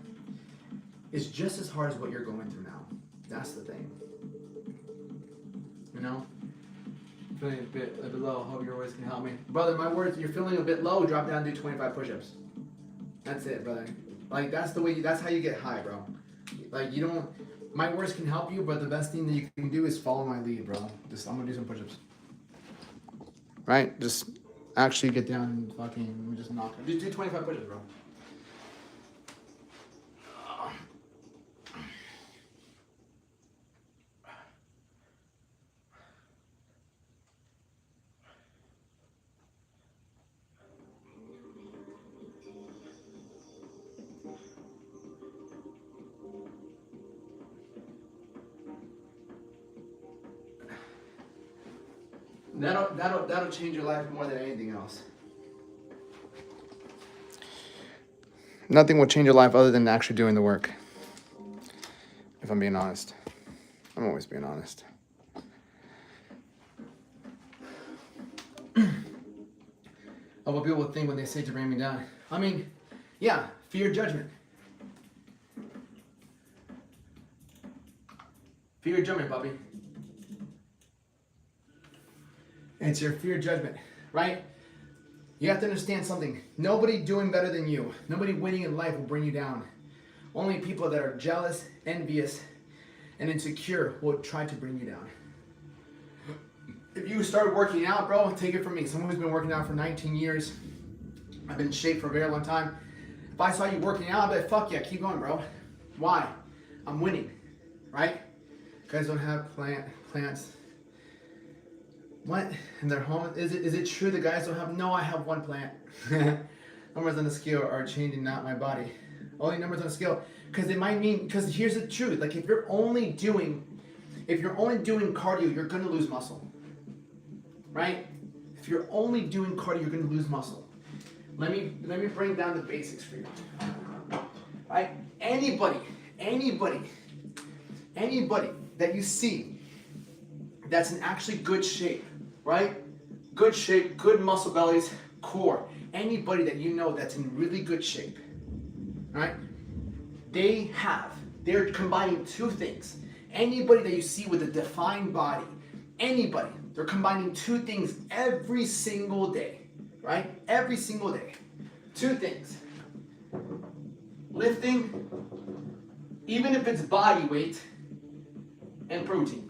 it's just as hard as what you're going through now. That's the thing. You know? Feeling a bit low. Hope your words can help me. Brother, my words, you're feeling a bit low, drop down and do 25 push-ups. That's it, brother. Like, that's how you get high, bro. Like, you don't, my words can help you, but the best thing that you can do is follow my lead, bro. I'm going to do some push-ups. Right? Just actually get down and fucking just knock it. Just do 25 push-ups, bro. That'll change your life more than anything else. Nothing will change your life other than actually doing the work. If I'm being honest. I'm always being honest. Of what people think when they say to bring me down. I mean, yeah, fear judgment. Fear judgment, Bobby. It's your fear judgment, right? You have to understand something. Nobody doing better than you, nobody winning in life will bring you down. Only people that are jealous, envious, and insecure will try to bring you down. If you start working out, bro, take it from me. Someone who's been working out for 19 years. I've been in shape for a very long time. If I saw you working out, I'd be like, fuck yeah, keep going, bro. Why? I'm winning, right? You guys don't have plants. What? In their home? Is it true the guys don't have? No, I have one plant. Numbers on the scale are changing, not my body. Only numbers on the scale. Because it might mean, because here's the truth. Like, if you're only doing cardio, you're gonna lose muscle. Right? If you're only doing cardio, you're gonna lose muscle. Let me bring down the basics for you. Right? Anybody that you see that's in actually good shape, right? Good shape, good muscle bellies, core, anybody that you know that's in really good shape, right? They're combining two things. Anybody that you see with a defined body, anybody, they're combining two things every single day, right? Every single day. Two things. Lifting, even if it's body weight, and protein.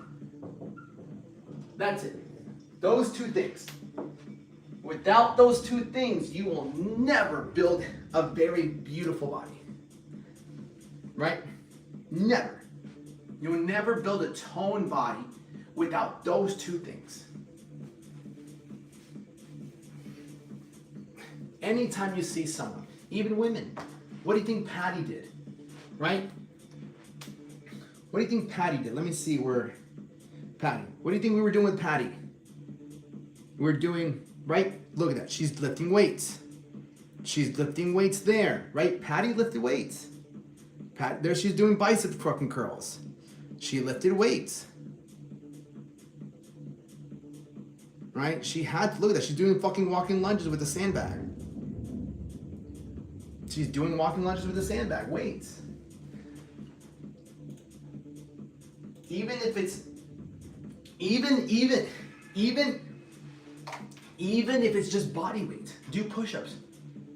That's it. Those two things. Without those two things, you will never build a very beautiful body. Right? Never. You will never build a toned body without those two things. Anytime you see someone, even women, what do you think Patty did? Right? What do you think Patty did? Let me see where Patty. What do you think we were doing with Patty? We were doing, right? Look at that. She's lifting weights. She's lifting weights there, right? Patty lifted weights. There she's doing bicep fucking curls. She lifted weights. Right? She had to look at that. She's doing fucking walking lunges with a sandbag. She's doing walking lunges with a sandbag, weights. Even if it's even if it's just body weight, do push-ups,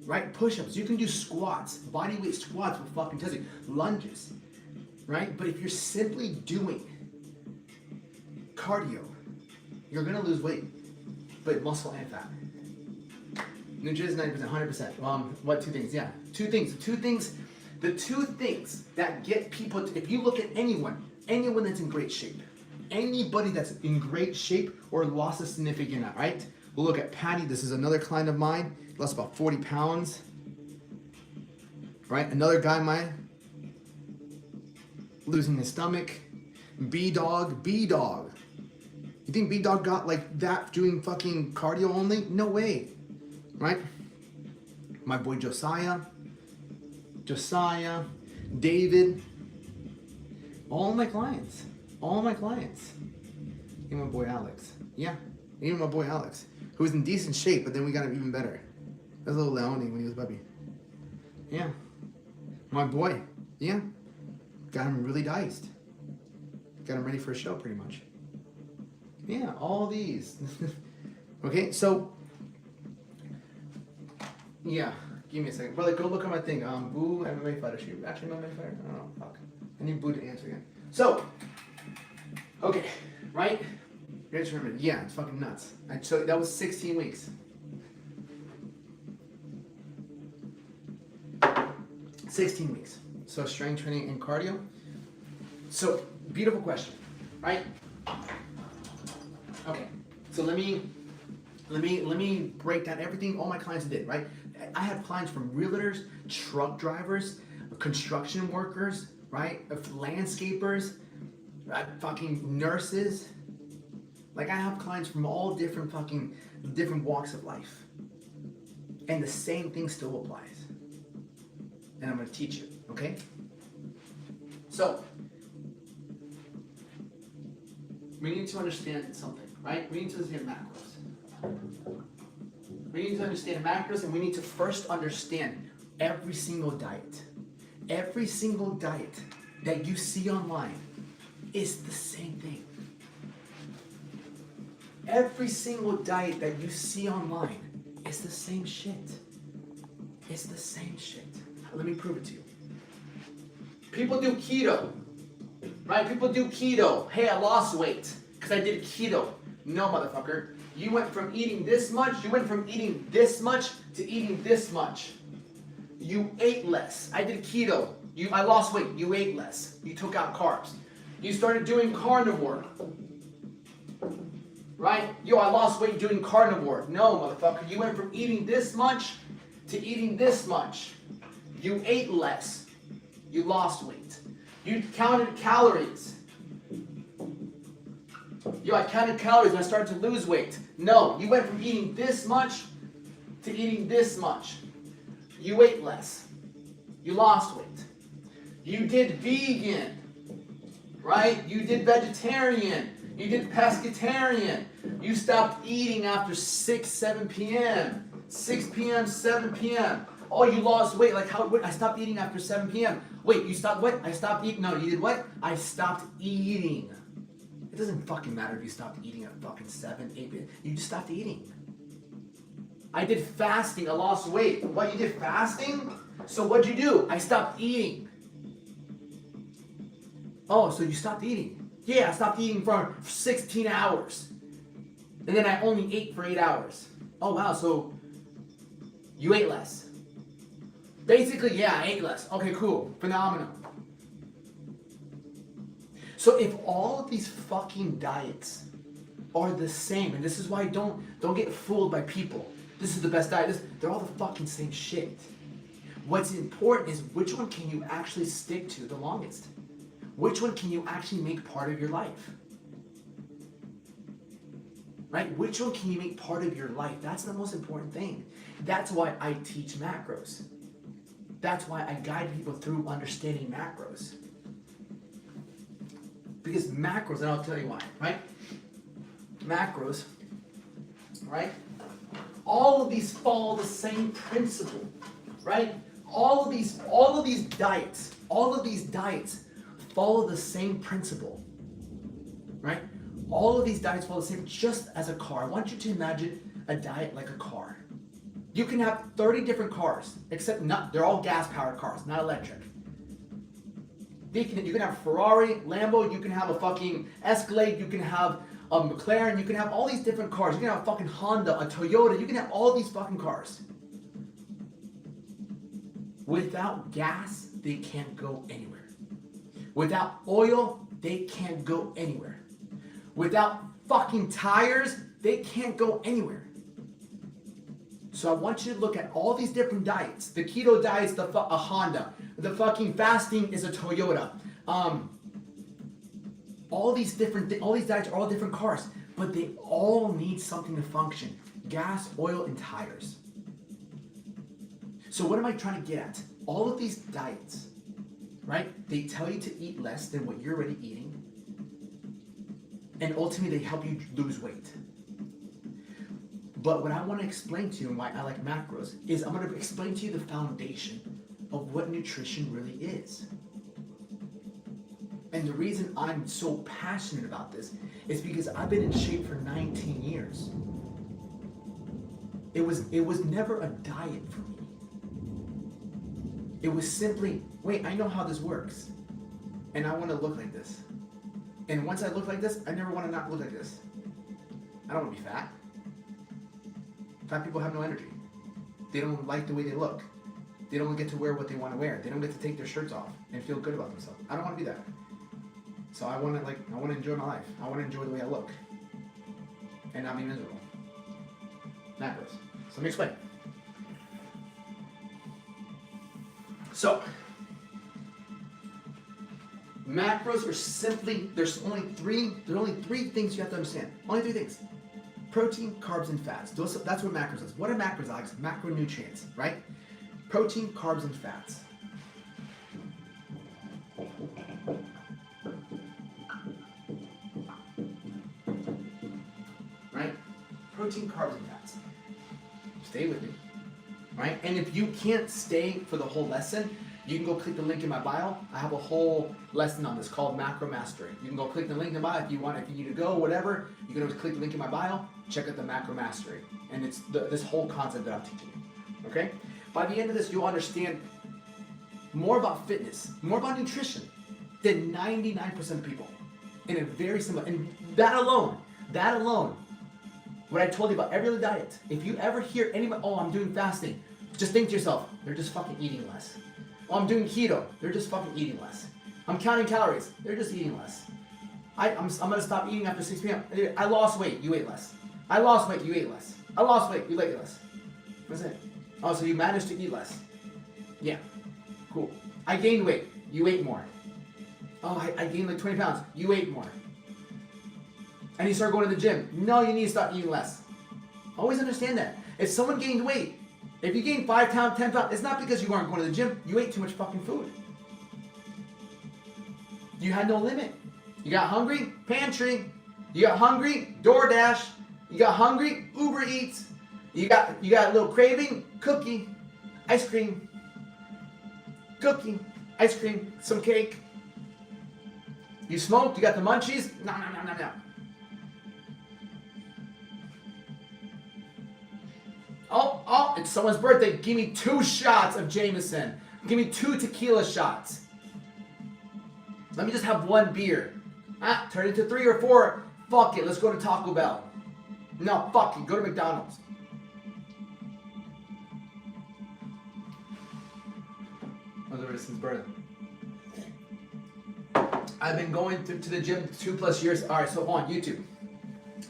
right? Push-ups. You can do squats, body weight squats will fucking tell you, lunges, right? But if you're simply doing cardio, you're gonna lose weight, but muscle and fat. Nutrition is 90%, 100%. What two things? Yeah, two things. The two things that get people to, if you look at anyone that's in great shape, anybody that's in great shape or lost a significant amount, right? We'll look at Patty. This is another client of mine, lost about 40 pounds, right? Another guy of mine, losing his stomach. B-Dog. You think B-Dog got like that doing fucking cardio only? No way, right? My boy Josiah, David, all my clients. Even my boy Alex. Yeah, even my boy Alex, who was in decent shape, but then we got him even better. That was a little Leone when he was a puppy. Yeah. My boy. Yeah. Got him really diced. Got him ready for a show pretty much. Yeah, all these. Okay, so yeah, give me a second. Brother, go look at my thing. Boo MMA fighter. She actually MMA fighter? I don't know. Fuck. I need Boo to answer again. So, okay, right? You guys remember? Yeah, it's fucking nuts. So that was 16 weeks. 16 weeks. So strength training and cardio. So beautiful question, right? Okay. So let me break down everything all my clients did, right? I have clients from realtors, truck drivers, construction workers, right? Landscapers, fucking nurses. Like I have clients from all different walks of life. And the same thing still applies. And I'm gonna teach you, okay? So, we need to understand something, right? We need to understand macros. We need to understand macros, and we need to first understand every single diet. Every single diet that you see online is the same thing. Every single diet that you see online is the same shit. It's the same shit. Let me prove it to you. People do keto, right? People do keto. Hey, I lost weight because I did keto. No, motherfucker. You went from eating this much, to eating this much. You ate less. I did keto. I lost weight. You ate less. You took out carbs. You started doing carnivore. Right? Yo, I lost weight doing carnivore. No, motherfucker. You went from eating this much to eating this much. You ate less. You lost weight. You counted calories. Yo, I counted calories and I started to lose weight. No, you went from eating this much to eating this much. You ate less. You lost weight. You did vegan, right? You did vegetarian. You did pescatarian. You stopped eating after 6, 7 p.m. 6 p.m., 7 p.m. Oh, you lost weight. Like how? Wait, I stopped eating after 7 p.m. Wait, you stopped what? I stopped eating. No, you did what? I stopped eating. It doesn't fucking matter if you stopped eating at fucking 7, 8 p.m. You just stopped eating. I did fasting. I lost weight. What? You did fasting? So what'd you do? I stopped eating. Oh, so you stopped eating? Yeah, I stopped eating for 16 hours. And then I only ate for 8 hours. Oh, wow, so you ate less. Basically, yeah, I ate less. Okay, cool. Phenomenal. So if all of these fucking diets are the same, and this is why don't get fooled by people. This is the best diet. They're all the fucking same shit. What's important is which one can you actually stick to the longest? Which one can you actually make part of your life? Right? Which one can you make part of your life? That's the most important thing. That's why I teach macros. That's why I guide people through understanding macros. Because macros, and I'll tell you why, right? Macros, right? All of these follow the same principle, right? All of these diets follow the same principle, right? All of these diets follow the same, just as a car. I want you to imagine a diet like a car. You can have 30 different cars, except they're all gas-powered cars, not electric. You can have a Ferrari, Lambo, you can have a fucking Escalade, you can have a McLaren, you can have all these different cars. You can have a fucking Honda, a Toyota, you can have all these fucking cars. Without gas, they can't go anywhere. Without oil, they can't go anywhere. Without fucking tires, they can't go anywhere. So I want you to look at all these different diets. The keto diet is a Honda. The fucking fasting is a Toyota. All these diets are all different cars, but they all need something to function. Gas, oil, and tires. So what am I trying to get at? All of these diets, right? They tell you to eat less than what you're already eating. And ultimately, they help you lose weight. But what I want to explain to you and why I like macros is I'm going to explain to you the foundation of what nutrition really is. And the reason I'm so passionate about this is because I've been in shape for 19 years. It was never a diet for me. It was simply, wait, I know how this works. And I want to look like this. And once I look like this, I never want to not look like this. I don't want to be fat. Fat people have no energy. They don't like the way they look. They don't get to wear what they want to wear. They don't get to take their shirts off and feel good about themselves. I don't want to do that. So I want to enjoy my life. I want to enjoy the way I look. And not be miserable. Macros. So let me explain. So, macros are simply, there's only three things you have to understand. Only three things. Protein, carbs, and fats. That's what macros is. What are macros, Alex? Macronutrients, right? Protein, carbs, and fats. Right? Protein, carbs, and fats. Stay with me. Right? And if you can't stay for the whole lesson, you can go click the link in my bio. I have a whole lesson on this called Macro Mastery. You can go click the link in the bio if you want. If you need to go, whatever, you can always click the link in my bio. Check out the Macro Mastery, and it's this whole concept that I'm teaching you. Okay? By the end of this, you'll understand more about fitness, more about nutrition than 99% of people. In a very simple, and that alone, what I told you about every other diet. If you ever hear anybody, oh, I'm doing fasting, just think to yourself, they're just fucking eating less. Oh, I'm doing keto, they're just fucking eating less. I'm counting calories, they're just eating less. I'm gonna stop eating after 6 p.m. I lost weight, you ate less. I lost weight, you ate less. I lost weight, you ate less. That's it. Oh, so you managed to eat less. Yeah, cool. I gained weight, you ate more. Oh, I gained like 20 pounds, you ate more. And you start going to the gym. No, you need to stop eating less. Always understand that. If someone gained weight, if you gained 5 pounds, 10 pounds, it's not because you weren't going to the gym. You ate too much fucking food. You had no limit. You got hungry, pantry. You got hungry, DoorDash. You got hungry, Uber Eats. You got a little craving, cookie, ice cream, cookie, ice cream, some cake. You smoked, you got the munchies, no. Oh, it's someone's birthday. Give me 2 shots of Jameson. Give me 2 tequila shots. Let me just have 1 beer. Turn it to 3 or 4. Fuck it, let's go to Taco Bell. No, fuck it, go to McDonald's. Otherwise, since birth. I've been going to the gym 2+ years. All right, so on YouTube.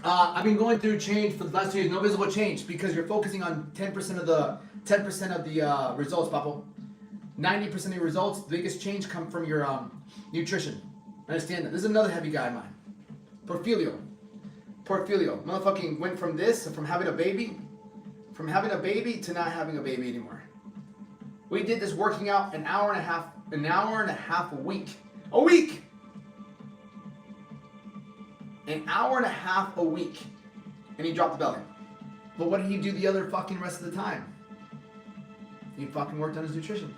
I've been going through change for the last 2 years. No visible change because you're focusing on 10% of the results, Papo. 90% of your results, the biggest change come from your nutrition. Understand that. This is another heavy guy of mine. Porfirio. Motherfucking went from having a baby to not having a baby anymore. We did this working out an hour and a half a week. A week! An hour and a half a week. And he dropped the belly. But what did he do the other fucking rest of the time? He fucking worked on his nutrition.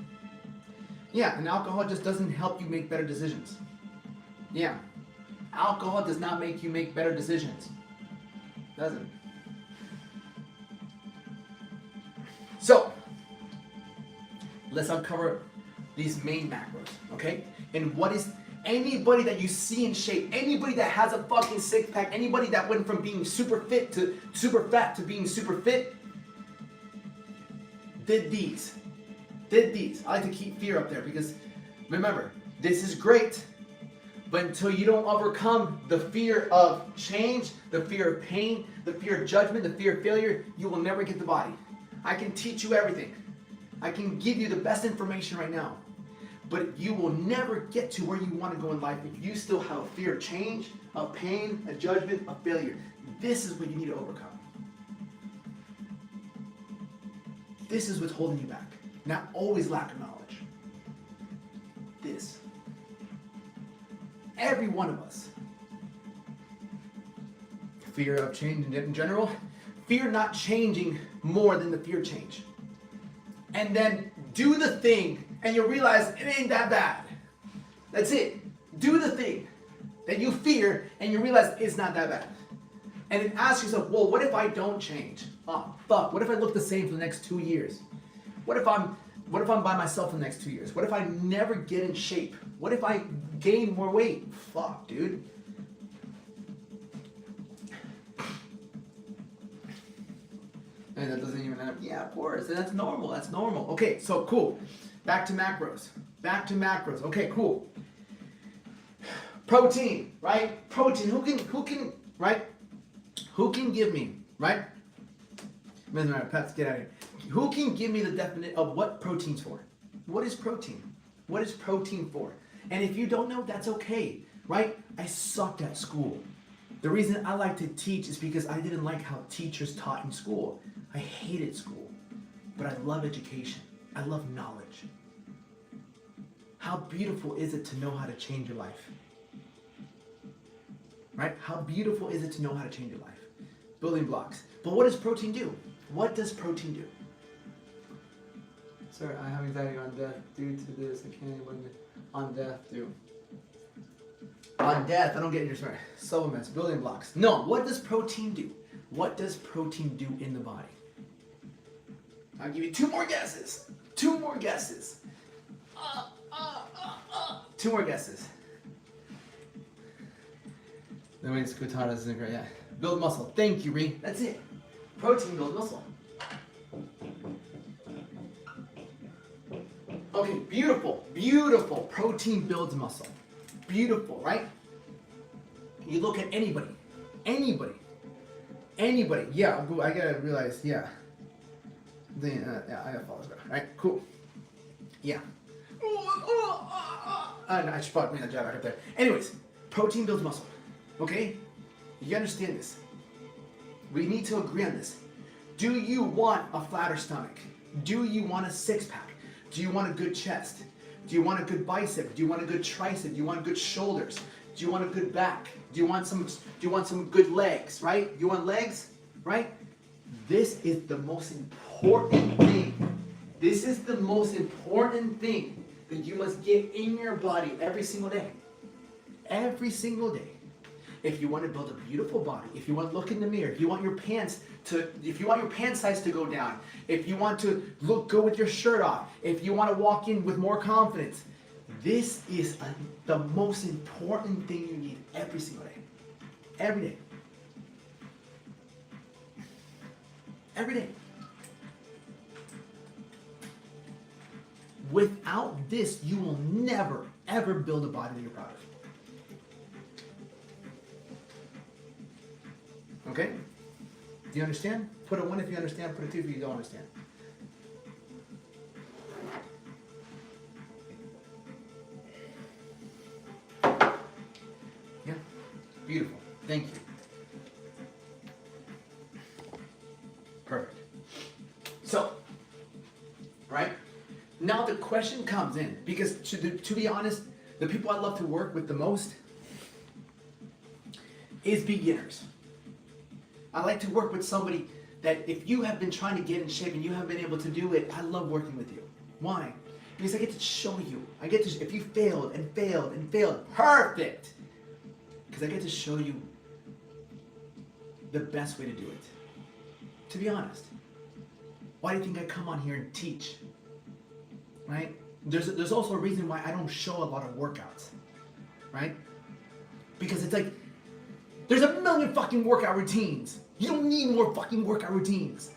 Yeah, and alcohol just doesn't help you make better decisions. Yeah. Alcohol does not make you make better decisions. Doesn't. So, let's uncover these main macros, okay? And what is anybody that you see in shape, anybody that has a fucking 6-pack, anybody that went from being super fit to super fat to being super fit, did these. I like to keep fear up there because remember, this is great, but until you don't overcome the fear of change, the fear of pain, the fear of judgment, the fear of failure, you will never get the body. I can teach you everything. I can give you the best information right now. But you will never get to where you want to go in life if you still have a fear of change, of pain, a judgment, of failure. This is what you need to overcome. This is what's holding you back. Not always lack of knowledge. This. Every one of us. Fear of change in general. Fear not changing more than the fear of change. And then do the thing and you realize it ain't that bad. That's it. Do the thing that you fear and you realize it's not that bad. And then ask yourself, well, what if I don't change? Oh, fuck. What if I look the same for the next 2 years? What if I'm by myself for the next 2 years? What if I never get in shape? What if I gain more weight? Fuck, dude. And that doesn't even end up, yeah, of course. That's normal. That's normal. Okay, so cool. Back to macros. Okay, cool. Protein, right? Protein. Who can, right? Who can give me, right? Pets, get out of here. Who can give me the definition of what protein's for? What is protein? What is protein for? And if you don't know, that's okay, right? I sucked at school. The reason I like to teach is because I didn't like how teachers taught in school. I hated school, but I love education. I love knowledge. How beautiful is it to know how to change your life? Right? How beautiful is it to know how to change your life? Building blocks. But what does protein do? What does protein do? Sir, I have anxiety on death due to this. I can't even on death do. On death, I don't get your story. Supplements, building blocks. No, what does protein do? What does protein do in the body? I'll give you 2 more guesses. 2 more guesses. 2 more guesses. The way Scutana is great, yeah. Build muscle. Thank you, Ree. That's it. Protein builds muscle. Okay, beautiful, beautiful. Protein builds muscle. Beautiful, right? You look at anybody. Yeah, I gotta realize, yeah. Yeah, I gotta follow that. Right, cool. Yeah. I should probably bring that jab back up there. Anyways, protein builds muscle. Okay? You understand this? We need to agree on this. Do you want a flatter stomach? Do you want a 6-pack? Do you want a good chest? Do you want a good bicep? Do you want a good tricep? Do you want good shoulders? Do you want a good back? Do you want some good legs, right? You want legs, right? This is the most important thing. This is the most important thing that you must get in your body every single day. Every single day. If you want to build a beautiful body, if you want to look in the mirror, if you want your pants size to go down, if you want to look good with your shirt off, if you want to walk in with more confidence, this is the most important thing you need every single day. Every day. Every day. Without this, you will never, ever build a body that you're proud of. Okay? Do you understand? Put a 1 if you understand, put a 2 if you don't understand. Yeah? Beautiful. Thank you. Perfect. So, right? Now the question comes in, because to be honest, the people I love to work with the most is beginners. I like to work with somebody that if you have been trying to get in shape and you haven't been able to do it, I love working with you. Why? Because I get to show you. If you failed and failed and failed, perfect. Because I get to show you the best way to do it. To be honest, why do you think I come on here and teach? Right? There's also a reason why I don't show a lot of workouts. Right? Because it's like, there's a million fucking workout routines. You don't need more fucking workout routines.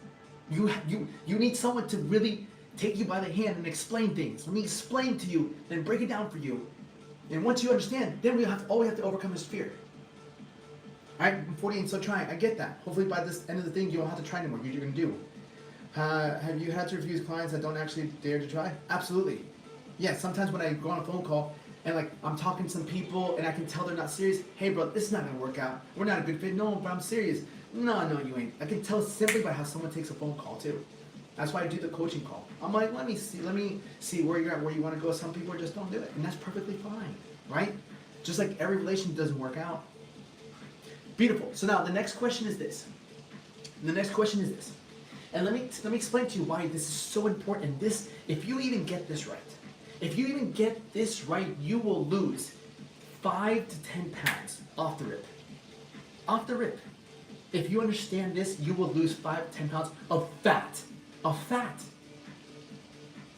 You need someone to really take you by the hand and explain things. Let me explain to you, then break it down for you. And once you understand, then all we have to overcome is fear. Alright, I'm 48, so trying. I get that. Hopefully by this end of the thing, you don't have to try anymore. You're going to do. Have you had to refuse clients that don't actually dare to try? Absolutely. Yeah, sometimes when I go on a phone call, and like I'm talking to some people and I can tell they're not serious. Hey bro, this is not gonna work out. We're not a good fit. No, but I'm serious. No, you ain't. I can tell simply by how someone takes a phone call too. That's why I do the coaching call. I'm like, let me see where you're at, where you want to go. Some people just don't do it, and that's perfectly fine, right? Just like every relation doesn't work out. Beautiful. So now the next question is this. And let me explain to you why this is so important. This, if you even get this right. If you even get this right, you will lose 5 to 10 pounds off the rip. Off the rip. If you understand this, you will lose 5 to 10 pounds of fat. Of fat.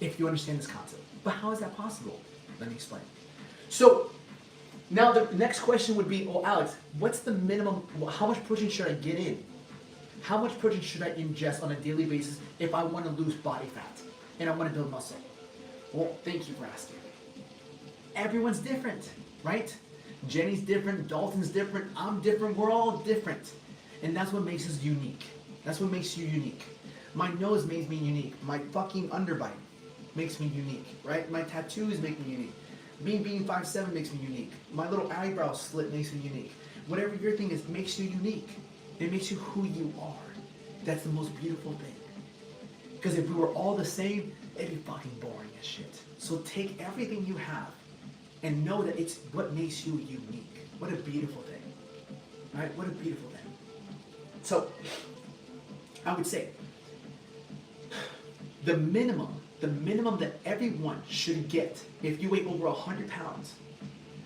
If you understand this concept. But how is that possible? Let me explain. So, now the next question would be, oh Alex, what's the minimum, how much protein should I get in? How much protein should I ingest on a daily basis if I want to lose body fat and I want to build muscle? Well, thank you for asking. Everyone's different, right? Jenny's different, Dalton's different, I'm different, we're all different. And that's what makes us unique. That's what makes you unique. My nose makes me unique. My fucking underbite makes me unique, right? My tattoos make me unique. Me being 5'7" makes me unique. My little eyebrow slit makes me unique. Whatever your thing is, makes you unique. It makes you who you are. That's the most beautiful thing. Because if we were all the same, it'd be fucking boring as shit. So take everything you have and know that it's what makes you unique. What a beautiful thing. Right? What a beautiful thing. So, I would say, the minimum that everyone should get if you weigh over 100 pounds,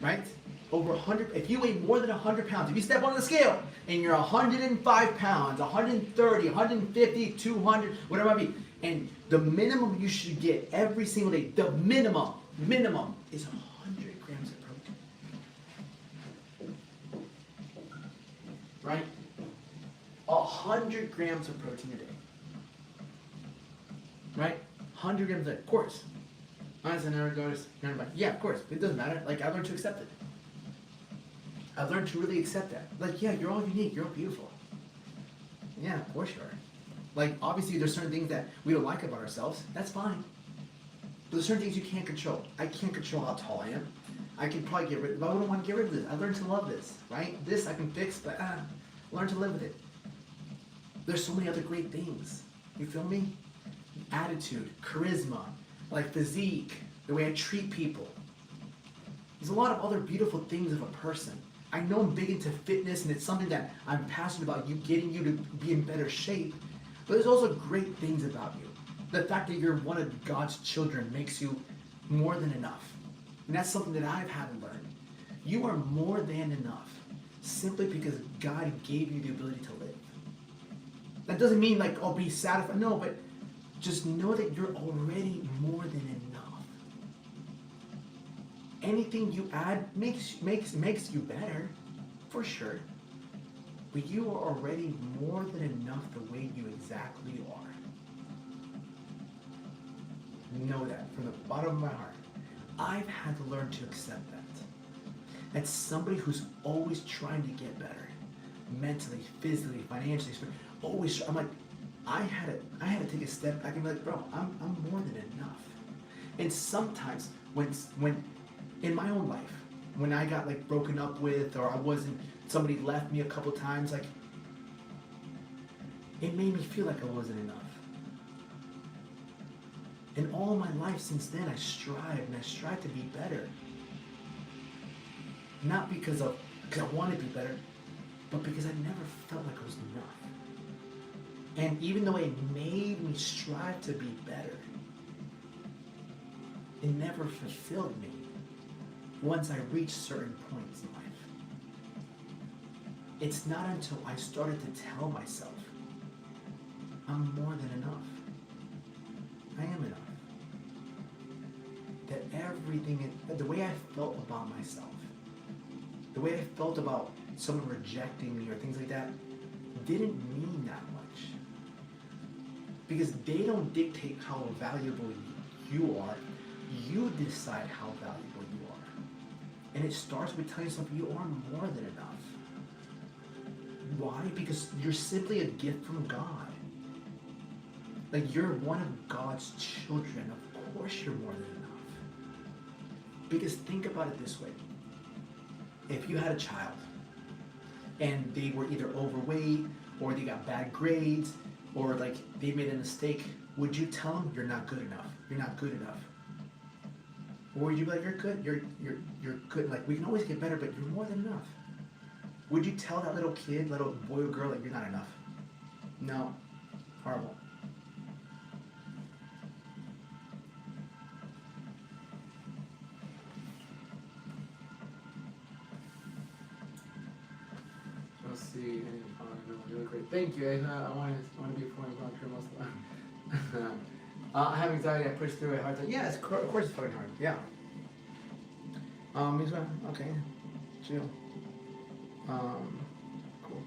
right? Over 100, if you weigh more than 100 pounds, if you step on the scale and you're 105 pounds, 130, 150, 200, whatever it might be, and the minimum you should get every single day, the minimum is 100 grams of protein. Right? 100 grams of protein a day. Right? 100 grams a day. Of course. Honestly, I never noticed. Yeah, of course. It doesn't matter. Like, I learned to accept it. I've learned to really accept that. Like, yeah, you're all unique. You're all beautiful. Yeah, of course you are. Like, obviously, there's certain things that we don't like about ourselves. That's fine. But there's certain things you can't control. I can't control how tall I am. I can probably get rid of it, but I wouldn't want to get rid of this. I learned to love this, right? This I can fix, but learn to live with it. There's so many other great things. You feel me? Attitude, charisma, like physique, the way I treat people. There's a lot of other beautiful things of a person. I know I'm big into fitness and it's something that I'm passionate about, getting you to be in better shape. But there's also great things about you. The fact that you're one of God's children makes you more than enough. And that's something that I've had to learn. You are more than enough simply because God gave you the ability to live. That doesn't mean like, oh, be satisfied. No, but just know that you're already more than enough. Anything you add makes you better, for sure. But you are already more than enough the way you exactly are. Know that from the bottom of my heart. I've had to learn to accept that. That's somebody who's always trying to get better. Mentally, physically, financially, always. I'm like, I had to take a step back and be like, bro, I'm more than enough. And sometimes when in my own life, when I got like broken up with, or somebody left me a couple times, like it made me feel like I wasn't enough. And all my life since then, I strive to be better. Not because I want to be better, but because I never felt like I was enough. And even though it made me strive to be better, it never fulfilled me once I reached certain points in life. It's not until I started to tell myself, I'm more than enough. I am enough. That the way I felt about myself, the way I felt about someone rejecting me or things like that, didn't mean that much. Because they don't dictate how valuable you are. You decide how valuable you are. And it starts with telling yourself you are more than enough. Why? Because you're simply a gift from God. Like, you're one of God's children. Of course you're more than enough. Because think about it this way. If you had a child and they were either overweight or they got bad grades or like they made a mistake, would you tell them you're not good enough? You're not good enough. Or would you be like, you're good, you're good, like we can always get better, but you're more than enough? Would you tell that little kid, little boy or girl, that you're not enough? No. Horrible. Let's see. Oh, no, really great. Thank you. I want to be pouring about your most of the time. I have anxiety. I push through it hard time. Yeah, of course it's fucking hard. Yeah. He's going, okay. Chill. Cool.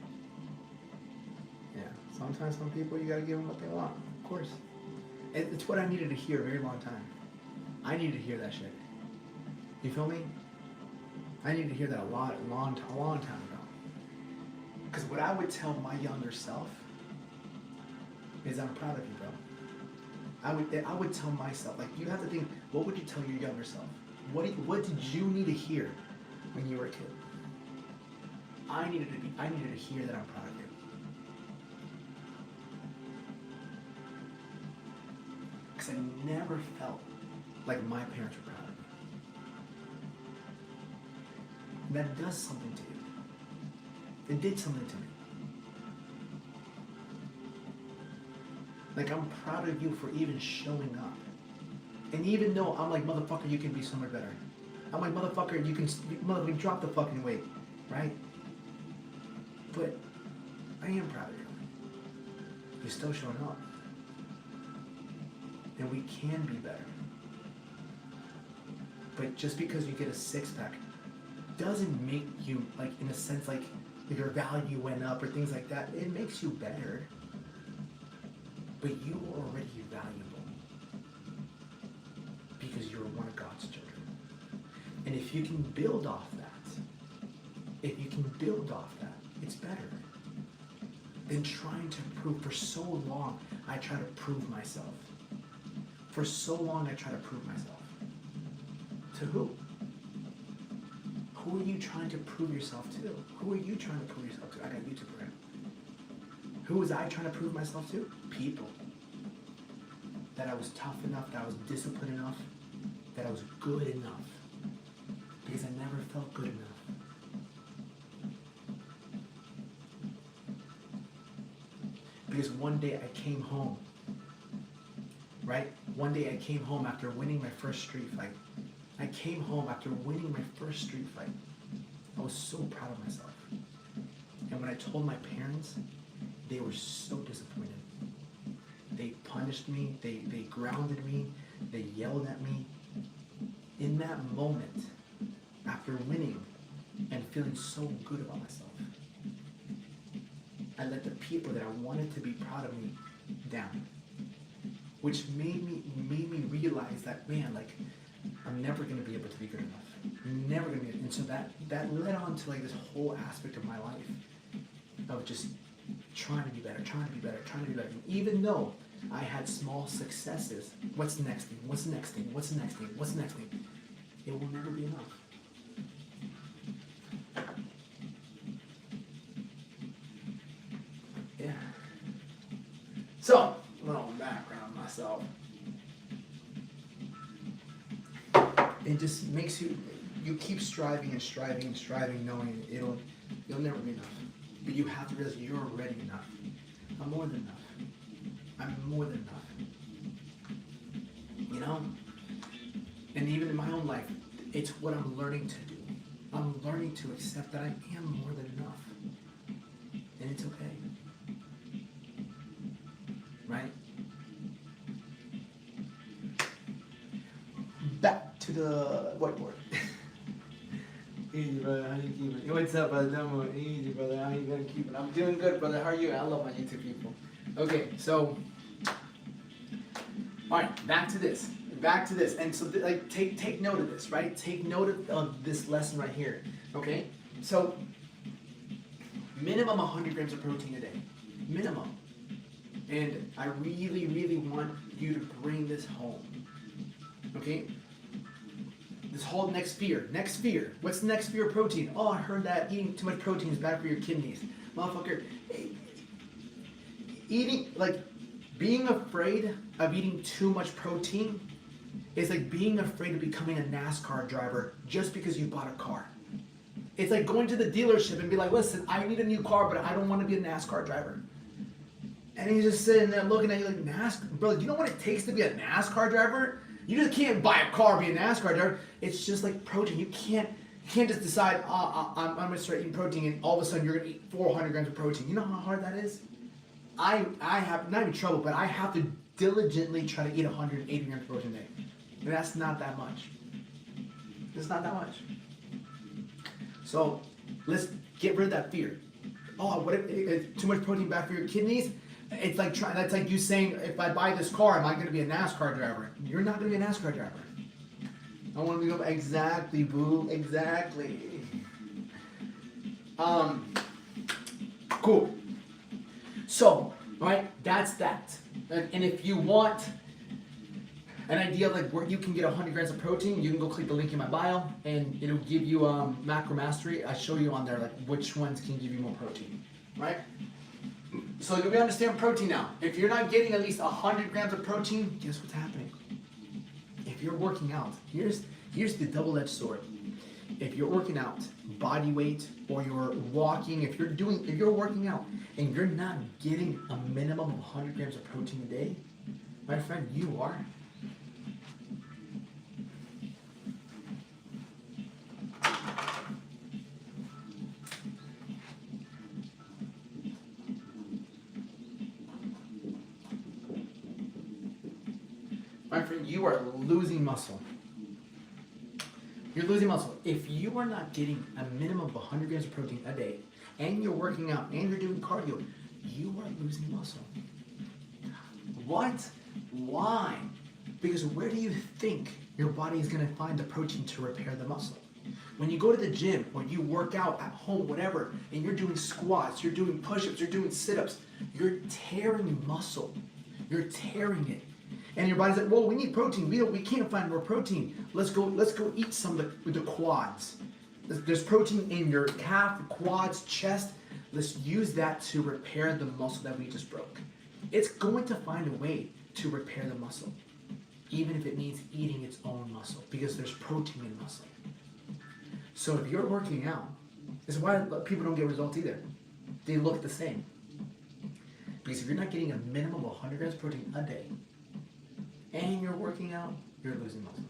Yeah. Sometimes some people, you gotta give them what they want. Of course. It's what I needed to hear a very long time. I needed to hear that shit. You feel me? I needed to hear that a long time ago. Because what I would tell my younger self is, I'm proud of you, bro. I would tell myself, like, you have to think, what would you tell your younger self? What did you need to hear when you were a kid? I needed to hear that I'm proud of you. Because I never felt like my parents were proud of me. And that does something to you. It did something to me. Like, I'm proud of you for even showing up. And even though I'm like, motherfucker, you can be somewhere better. I'm like, motherfucker, you can drop the fucking weight, right? But I am proud of you. You're still showing up. And we can be better. But just because you get a six-pack doesn't make you, like, in a sense, like, your value went up or things like that. It makes you better. But you are already valuable. Because you're one of God's children. And if you can build off that, it's better than trying to prove. For so long, I try to prove myself. For so long, I try to prove myself. To who? Who are you trying to prove yourself to? Who are you trying to prove yourself to? I got YouTube for him. Who was I trying to prove myself to? People. That I was tough enough, that I was disciplined enough, that I was good enough. Because I never felt good enough. Because one day I came home, right? One day I came home after winning my first street fight. I came home after winning my first street fight. I was so proud of myself. And when I told my parents, they were so disappointed. They punished me, they grounded me, they yelled at me. In that moment, after winning and feeling so good about myself, I let the people that I wanted to be proud of me down. Which made me realize that, man, like, I'm never gonna be able to be good enough. I'm never gonna be, and so that led on to like this whole aspect of my life of just trying to be better, trying to be better, trying to be better. And even though I had small successes, what's the next thing? What's the next thing? What's the next thing? What's the next thing? It will never be enough. Yeah. So, a little background on myself. It just makes you keep striving and striving and striving, knowing you'll never be enough. But you have to realize you're already enough. I'm more than enough. I'm more than enough. You know? And even in my own life, it's what I'm learning to do. I'm learning to accept that I am more than enough. And it's okay. Right? Back to the whiteboard. Easy, brother. How you keeping? What's up, brother? Don't easy, brother. How you gonna keep it? I'm doing good, brother. How are you? I love my YouTube people. Okay, so, all right, back to this. And so, like, take note of this, right? Take note of this lesson right here. Okay, so minimum 100 grams of protein a day, minimum. And I really, really want you to bring this home. Okay. This whole next fear. What's the next fear of protein? Oh, I heard that eating too much protein is bad for your kidneys. Motherfucker, being afraid of eating too much protein is like being afraid of becoming a NASCAR driver just because you bought a car. It's like going to the dealership and be like, listen, I need a new car, but I don't want to be a NASCAR driver. And he's just sitting there looking at you like, NASCAR? Bro, you know what it takes to be a NASCAR driver? You just can't buy a car, be a NASCAR driver. It's just like protein. You can't just decide, I'm going to start eating protein, and all of a sudden you're going to eat 400 grams of protein. You know how hard that is? I have, not even trouble, but I have to diligently try to eat 180 grams of protein a day. And that's not that much. It's not that much. So let's get rid of that fear. Oh, what if too much protein bad for your kidneys? It's like that's like you saying, if I buy this car, am I going to be a NASCAR driver? You're not going to be a NASCAR driver. I want to be exactly, boo, exactly. Cool. So, right, that's that. And if you want an idea of like where you can get 100 grams of protein, you can go click the link in my bio, and it'll give you Macro Mastery. I show you on there like which ones can give you more protein, right? So do we understand protein now? If you're not getting at least 100 grams of protein, guess what's happening? If you're working out, here's the double-edged sword. If you're working out, body weight, or you're walking, if you're working out and you're not getting a minimum of 100 grams of protein a day, my friend, you are. My friend, you are losing muscle. You're losing muscle. If you are not getting a minimum of 100 grams of protein a day, and you're working out, and you're doing cardio, you are losing muscle. What? Why? Because where do you think your body is going to find the protein to repair the muscle? When you go to the gym, or you work out at home, whatever, and you're doing squats, you're doing push-ups, you're doing sit-ups, you're tearing muscle. You're tearing it. And your body's like, well, we need protein. We can't find more protein. Let's go eat some of the quads. There's protein in your calf, quads, chest. Let's use that to repair the muscle that we just broke. It's going to find a way to repair the muscle, even if it means eating its own muscle, because there's protein in muscle. So if you're working out, this is why people don't get results either. They look the same. Because if you're not getting a minimum of 100 grams of protein a day, and you're working out, you're losing muscle.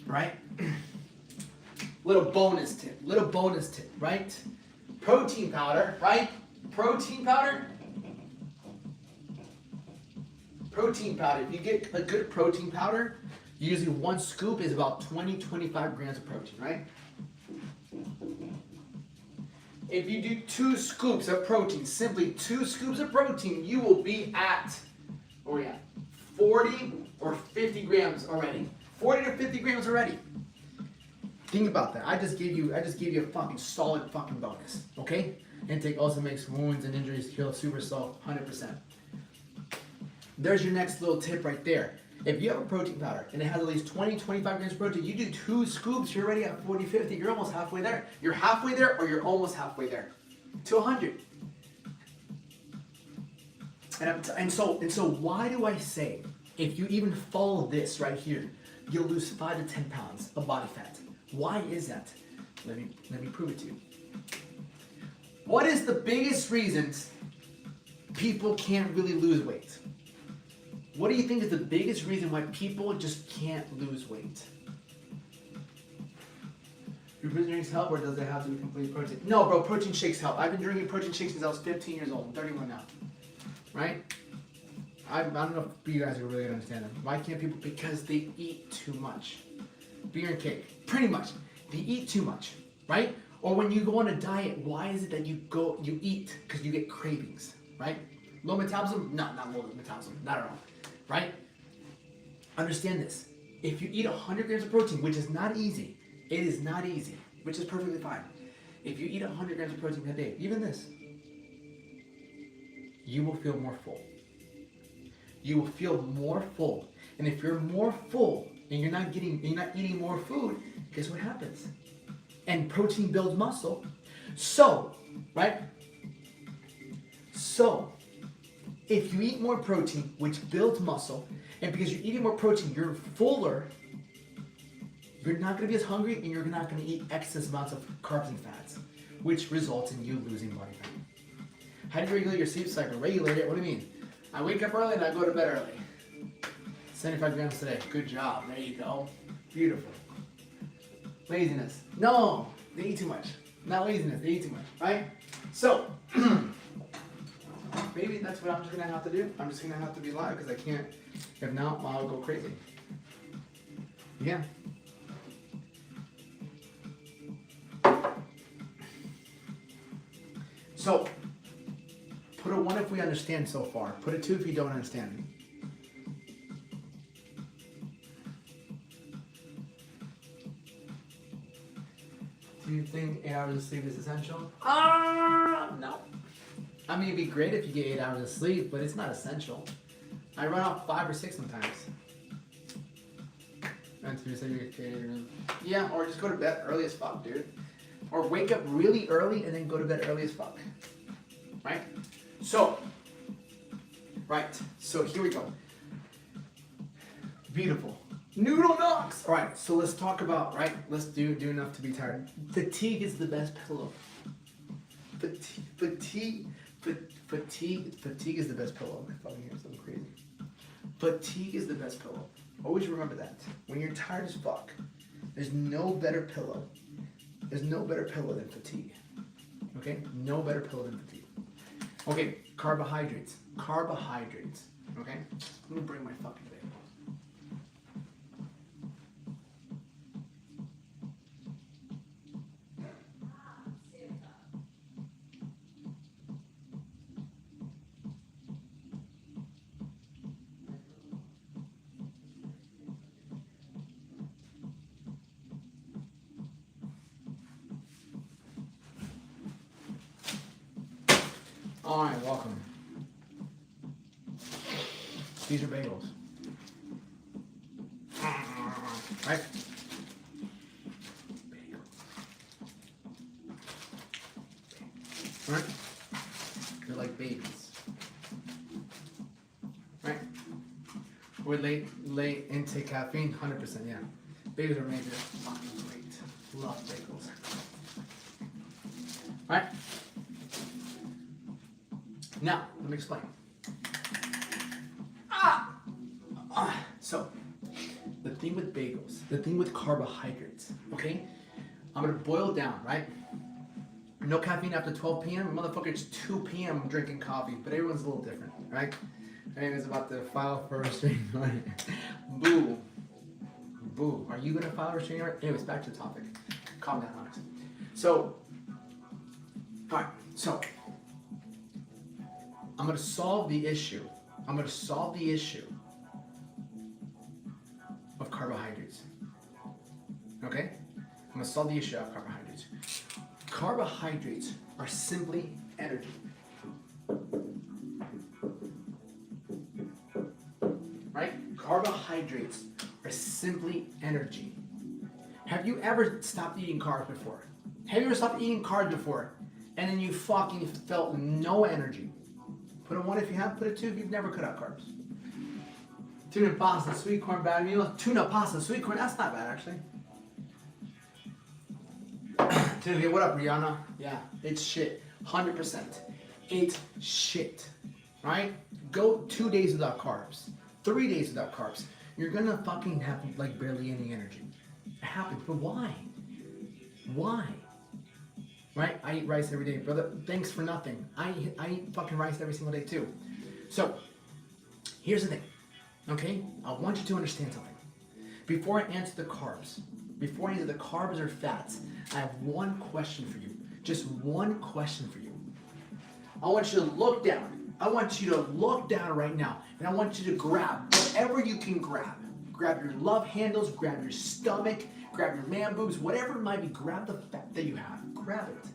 Right? Little bonus tip, right? Protein powder, right? Protein powder. If you get a good protein powder, usually 1 scoop is about 20-25 grams of protein, right? If you do 2 scoops of protein, simply 2 scoops of protein, you will be at, 40 or 50 grams already. 40 to 50 grams already. Think about that. I just gave you a fucking solid fucking bonus. Okay? Intake also makes wounds and injuries heal super slow, 100%. There's your next little tip right there. If you have a protein powder and it has at least 20-25 grams of protein, you do 2 scoops, you're already at 40-50. You're almost halfway there. You're halfway there or you're almost halfway there to 100. And so why do I say if you even follow this right here, you'll lose 5 to 10 pounds of body fat? Why is that? Let me prove it to you. What is the biggest reasons people can't really lose weight? What do you think is the biggest reason why people just can't lose weight? Do protein drinks help, or does it have to be complete protein? No, bro, protein shakes help. I've been drinking protein shakes since I was 15 years old. I'm 31 now. Right? I don't know if you guys are really gonna understand them. Why can't people? Because they eat too much. Beer and cake. Pretty much. They eat too much. Right? Or when you go on a diet, why is it that you eat? Because you get cravings. Right? Low metabolism? No, not low metabolism. Not at all. Right? Understand this. If you eat 100 grams of protein, which is not easy, it is not easy, which is perfectly fine. If you eat 100 grams of protein a day, even this, you will feel more full. You will feel more full. And if you're more full and you're not eating more food, guess what happens? And protein builds muscle. So, right? So, if you eat more protein, which builds muscle, and because you're eating more protein, you're fuller, you're not going to be as hungry, and you're not going to eat excess amounts of carbs and fats, which results in you losing body fat. How do you regulate your sleep cycle? Regulate it? What do you mean? I wake up early and I go to bed early. 75 grams today. Good job. There you go. Beautiful. Laziness. No, they eat too much. Not laziness. They eat too much. Right? So, maybe that's what I'm just going to have to do. I'm just going to have to be live because I can't. If not, I'll go crazy. Yeah. So, put a 1 if we understand so far. Put a 2 if you don't understand. Do you think 8 hours of sleep is essential? No. I mean, it'd be great if you get 8 hours of sleep, but it's not essential. I run off 5 or 6 sometimes. Yeah, or just go to bed early as fuck, dude. Or wake up really early and then go to bed early as fuck. Right? So here we go. Beautiful. Noodle knocks! Alright, so let's talk about, let's do enough to be tired. Fatigue is the best pillow. Fatigue is the best pillow. I'm fucking hearing something crazy. Fatigue is the best pillow. Always remember that. When you're tired as fuck, there's no better pillow. There's no better pillow than fatigue. Okay? No better pillow than fatigue. Okay, carbohydrates. Okay? Let me bring my fucking thing. Alright, welcome. These are bagels. Right? Bagel. Right? They're like babies. Right? With late intake caffeine, 100%, yeah. Bagels are amazing. Fucking great. Love bagels. Right? Now, let me explain. So, the thing with bagels, the thing with carbohydrates, okay? I'm gonna boil it down, right? No caffeine after 12 p.m. Motherfucker, it's 2 p.m. I'm drinking coffee, but everyone's a little different, right? Everyone's about to file for a restraining order. Boo. Boo. Are you gonna file a restraining order? Anyways, back to the topic. Calm down, Alex. So, alright, so I'm gonna solve the issue. I'm gonna solve the issue of carbohydrates. Okay? I'm gonna solve the issue of carbohydrates. Carbohydrates are simply energy. Right? Carbohydrates are simply energy. Have you ever stopped eating carbs before? Have you ever stopped eating carbs before and then you fucking felt no energy? Put a 1 if you have, put a 2 if you've never cut out carbs. Tuna pasta, sweet corn, bad meal. Tuna pasta, sweet corn, that's not bad actually. Tuna, what up, Rihanna? Yeah, it's shit. 100%. It's shit. Right? Go 2 days without carbs. 3 days without carbs. You're gonna fucking have like barely any energy. It happens, but why? Why? Right? I eat rice every day, brother. Thanks for nothing. I eat fucking rice every single day too. So, here's the thing. Okay? I want you to understand something. Before I answer the carbs or fats, I have one question for you. Just one question for you. I want you to look down. I want you to look down right now, and I want you to grab whatever you can grab. Grab your love handles, grab your stomach, grab your man boobs, whatever it might be, grab the fat that you have. Grab it.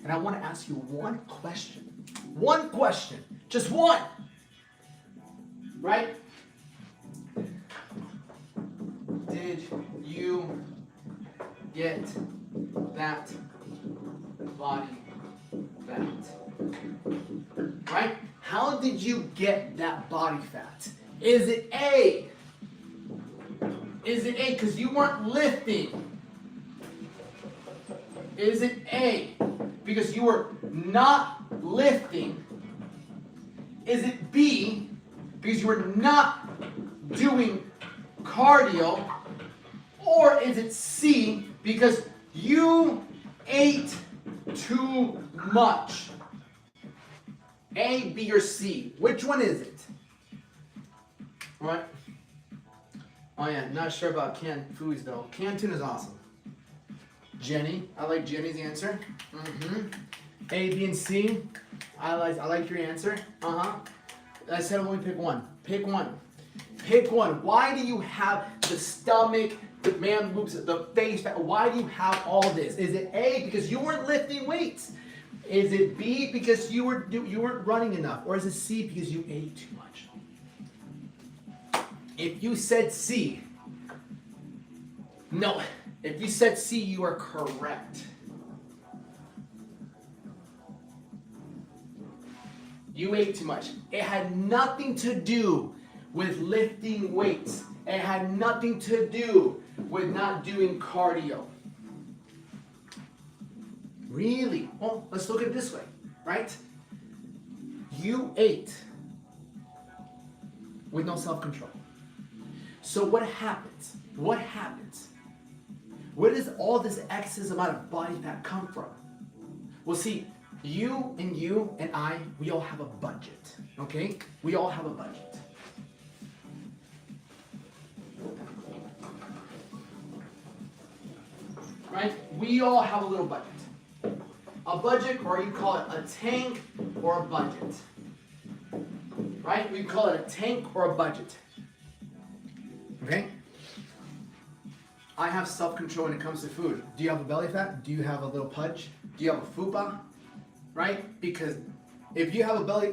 And I want to ask you one question. One question. Just one. Right? Did you get that body fat? Right? How did you get that body fat? Is it A? Is it A because you weren't lifting? Is it A because you were not lifting? Is it B because you were not doing cardio? Or is it C because you ate too much? A, B, or C? Which one is it? All right. Oh yeah, not sure about canned foods though. Canned tuna is awesome. Jenny, I like Jenny's answer. A, B, and C. I like your answer. I said only pick one. Pick one. Pick one. Why do you have the stomach, the man boobs, the face fat? Why do you have all this? Is it A because you weren't lifting weights? Is it B because you weren't running enough? Or is it C because you ate too much? If you said C, no. If you said C, you are correct. You ate too much. It had nothing to do with lifting weights. It had nothing to do with not doing cardio. Really? Well, let's look at it this way, right? You ate with no self-control. So what happens? What happens? Where does all this excess amount of body fat come from? Well, see, you and I, we all have a budget, okay? We all have a budget. Right? We all have a little budget. A budget, or you call it a tank or a budget. Right? We call it a tank or a budget. Okay? I have self-control when it comes to food. Do you have a belly fat? Do you have a little pudge? Do you have a fupa? Right? Because if you have belly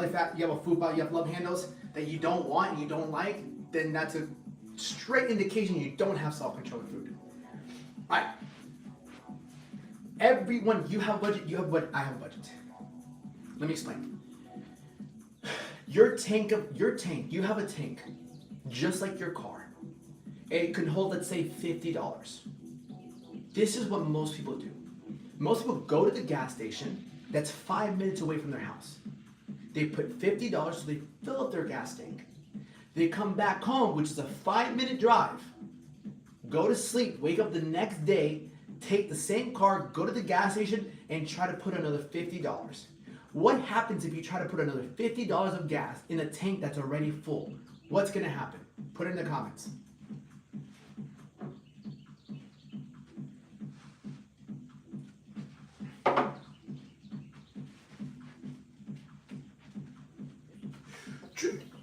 fat, you have a fupa, you have love handles that you don't want and you don't like, then that's a straight indication you don't have self-control with food. Alright. Everyone, you have a budget, you have a budget, I have a budget. Let me explain. Your tank, you have a tank, just like your car. It can hold, let's say, $50. This is what most people do. Most people go to the gas station that's 5 minutes away from their house. They put $50 so they fill up their gas tank. They come back home, which is a 5-minute drive, go to sleep, wake up the next day, take the same car, go to the gas station, and try to put another $50. What happens if you try to put another $50 of gas in a tank that's already full? What's gonna happen? Put it in the comments.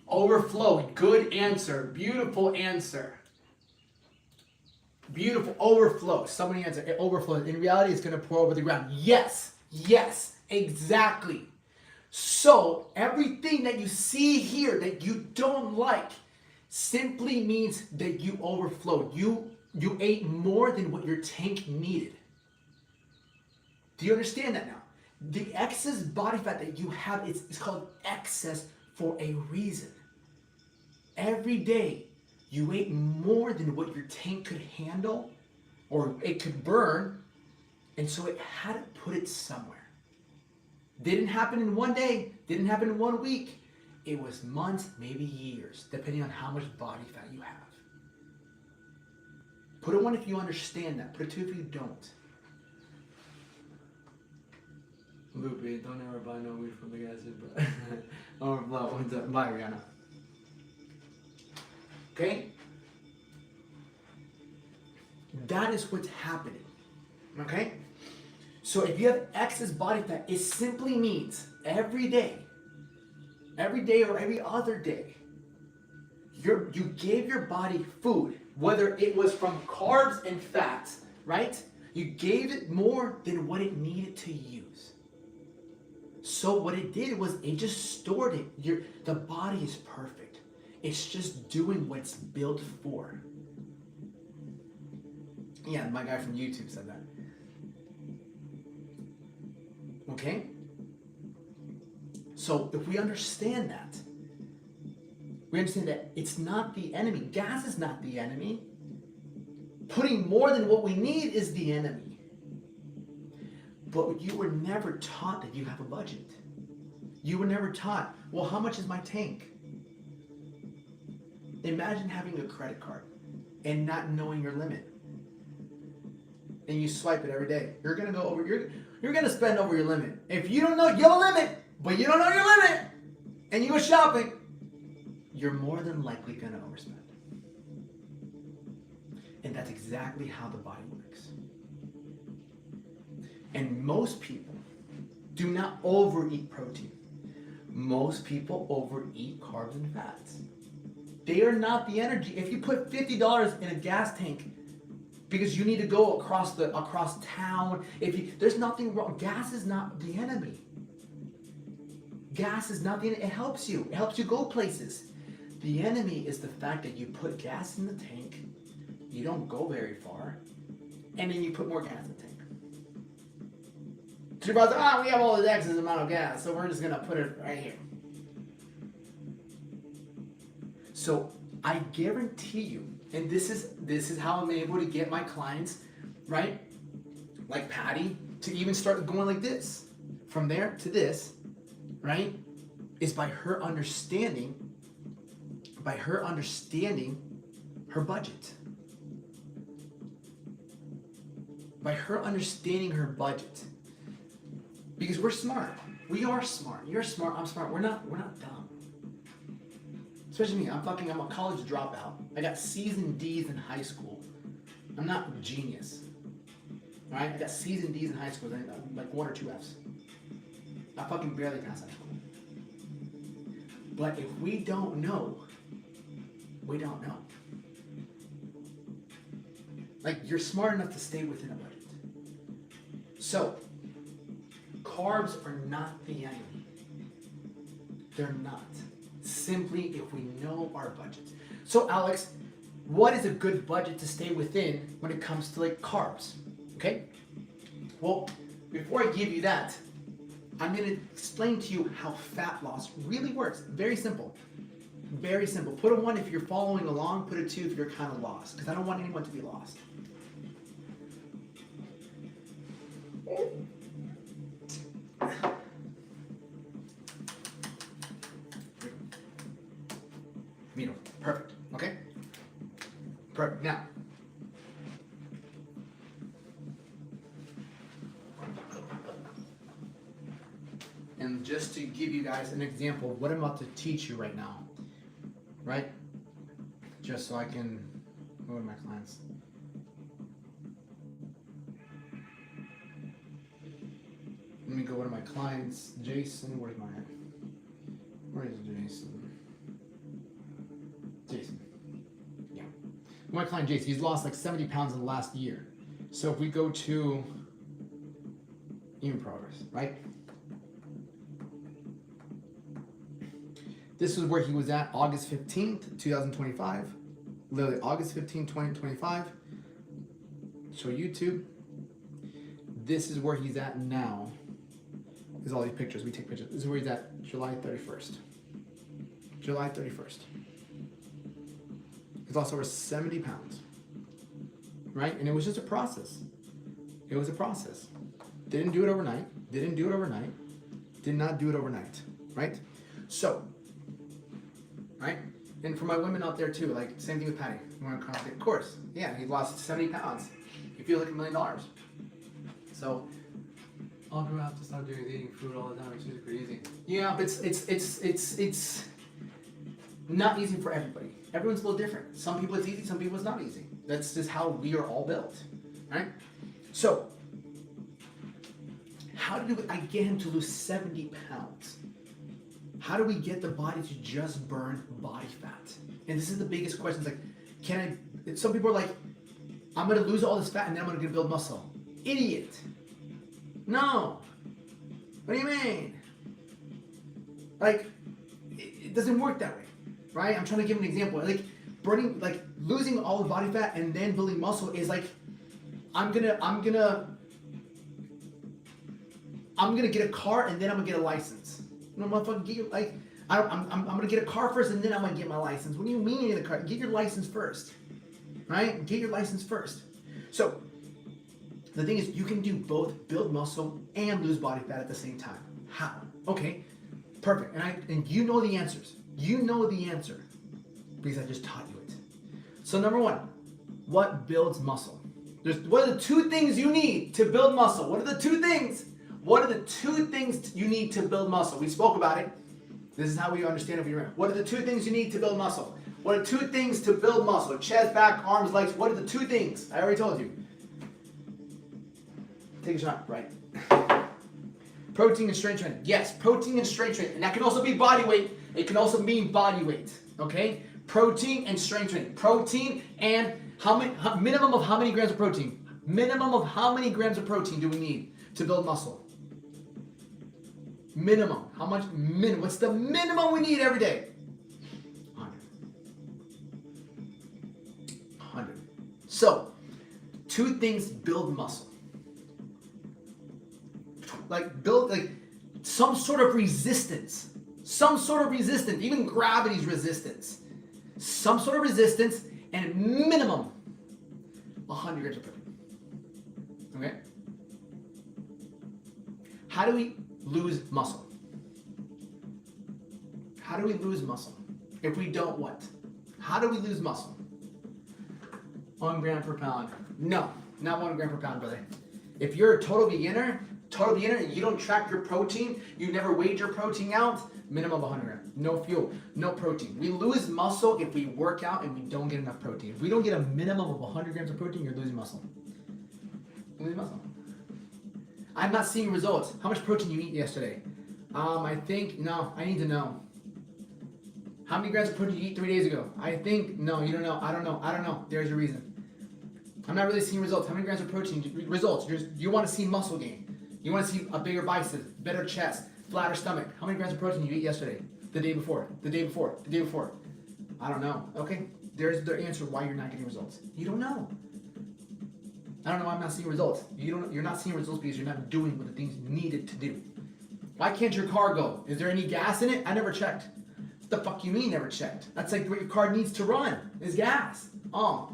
Overflow. Good answer. Beautiful answer. Beautiful. Overflow. Somebody answered. It overflows. In reality, it's going to pour over the ground. Yes. Yes. Exactly. So everything that you see here that you don't like simply means that you overflowed. You ate more than what your tank needed. Do you understand that now? The excess body fat that you have is called excess for a reason. Every day you ate more than what your tank could handle or it could burn, and so it had to put it somewhere. Didn't happen in one day, didn't happen in 1 week. It was months, maybe years, depending on how much body fat you have. Put a 1 if you understand that. Put a 2 if you don't. Loopy, don't ever buy no weed from the gas station. Overflow. Bye, Rihanna. Okay? That is what's happening. Okay? So if you have excess body fat, it simply means every day or every other day, you gave your body food, whether it was from carbs and fats, right? You gave it more than what it needed to use. So what it did was it just stored it. The body is perfect. It's just doing what it's built for. Yeah, my guy from YouTube said that. Okay? So if we understand that, it's not the enemy. Gas is not the enemy. Putting more than what we need is the enemy. But you were never taught that you have a budget. You were never taught, well, how much is my tank? Imagine having a credit card and not knowing your limit. And you swipe it every day. You're gonna go over, you're gonna spend over your limit. If you don't know, you have a limit, but you don't know your limit, and you go shopping, you're more than likely gonna overspend. And that's exactly how the body works. And most people do not overeat protein. Most people overeat carbs and fats. They are not the energy. If you put $50 in a gas tank because you need to go across town, there's nothing wrong. Gas is not the enemy. Gas is not the enemy. It helps you. It helps you go places. The enemy is the fact that you put gas in the tank, you don't go very far, and then you put more gas in the tank. So your brother, we have all this excess amount of gas, so we're just gonna put it right here. So I guarantee you, and this is how I'm able to get my clients, right? Like Patty, to even start going like this. From there to this, right? Is by her understanding her budget. By her understanding her budget. Because we're smart. We are smart. You're smart. I'm smart. We're not dumb. Especially me. I'm a college dropout. I got C's and D's in high school. I'm not a genius. Right? I got C's and D's in high school. Like 1 or 2 F's. I fucking barely passed high school. But if we don't know, we don't know. Like, you're smart enough to stay within a budget. So, carbs are not the enemy. They're not. Simply if we know our budget. So, Alex, what is a good budget to stay within when it comes to like carbs? Okay? Well, before I give you that, I'm going to explain to you how fat loss really works. Very simple. Very simple. Put a 1 if you're following along. Put a 2 if you're kind of lost. Because I don't want anyone to be lost. Middle. Perfect. Okay? Perfect. Now. And just to give you guys an example of what I'm about to teach you right now, right? Just so I can go to my clients. Let me go to my clients. Jason, where's my? Where is Jason? Jason. Yeah. My client Jason, he's lost like 70 pounds in the last year. So if we go to even progress, right? This is where he was at August 15th, 2025. Literally August 15th, 2025. Show YouTube. This is where he's at now. There's all these pictures. We take pictures. This is where he's at July 31st. July 31st. He's lost over 70 pounds. Right? And it was just a process. It was a process. Didn't do it overnight. Didn't do it overnight. Did not do it overnight. Right? So, right? And for my women out there too, like same thing with Patty. Of course, yeah, he lost 70 pounds. He feels like $1 million. So, I'll have to stop doing eating food all the time. It's super easy. Yeah, but it's not easy for everybody. Everyone's a little different. Some people it's easy, some people it's not easy. That's just how we are all built, right? So, how do I get him to lose 70 pounds? How do we get the body to just burn body fat? And this is the biggest question. It's like, some people are like, I'm going to lose all this fat and then I'm going to build muscle. Idiot. No. What do you mean? Like, it doesn't work that way, right? I'm trying to give an example. Like, losing all the body fat and then building muscle is like, I'm gonna get a car and then I'm gonna get a license. No, motherfucker, I'm gonna get a car first and then I'm gonna get my license. What do you mean you get a car? Get your license first, right? Get your license first. So, the thing is, you can do both, build muscle and lose body fat at the same time. How? Okay, perfect. And you know the answers. You know the answer because I just taught you it. So number one, what builds muscle? What are the two things you need to build muscle? What are the two things? What are the two things you need to build muscle? We spoke about it. This is how we understand it. What are the two things you need to build muscle? What are two things to build muscle? Chest, back, arms, legs. What are the two things? I already told you. Take a shot, right? Protein and strength training. Yes, protein and strength training. And that can also be body weight. It can also mean body weight. Okay? Protein and strength training. Protein and minimum of how many grams of protein? Minimum of how many grams of protein do we need to build muscle? Minimum. How much? Minimum. What's the minimum we need every day? 100. 100. So, two things build muscle. Build some sort of resistance. Some sort of resistance. Even gravity's resistance. Some sort of resistance and minimum 100 grams of protein. Okay? How do we lose muscle? How do we lose muscle? If we don't what? How do we lose muscle? 1 gram per pound. No, not 1 gram per pound, brother. If you're a total beginner, you don't track your protein, you never weighed your protein out, minimum of 100 grams. No fuel, no protein. We lose muscle if we work out and we don't get enough protein. If we don't get a minimum of 100 grams of protein, you're losing muscle. You're losing muscle. I'm not seeing results. How much protein you eat yesterday? I need to know. How many grams of protein you eat 3 days ago? No, you don't know. I don't know. There's your reason. I'm not really seeing results. How many grams of protein? Results. You want to see muscle gain. You want to see a bigger biceps, better chest, flatter stomach. How many grams of protein you eat yesterday? The day before? I don't know. Okay, there's the answer why you're not getting results. You don't know. I don't know why I'm not seeing results. You're not seeing results because you're not doing what the things needed to do. Why can't your car go? Is there any gas in it? I never checked. What the fuck you mean never checked? That's like what your car needs to run, is gas. I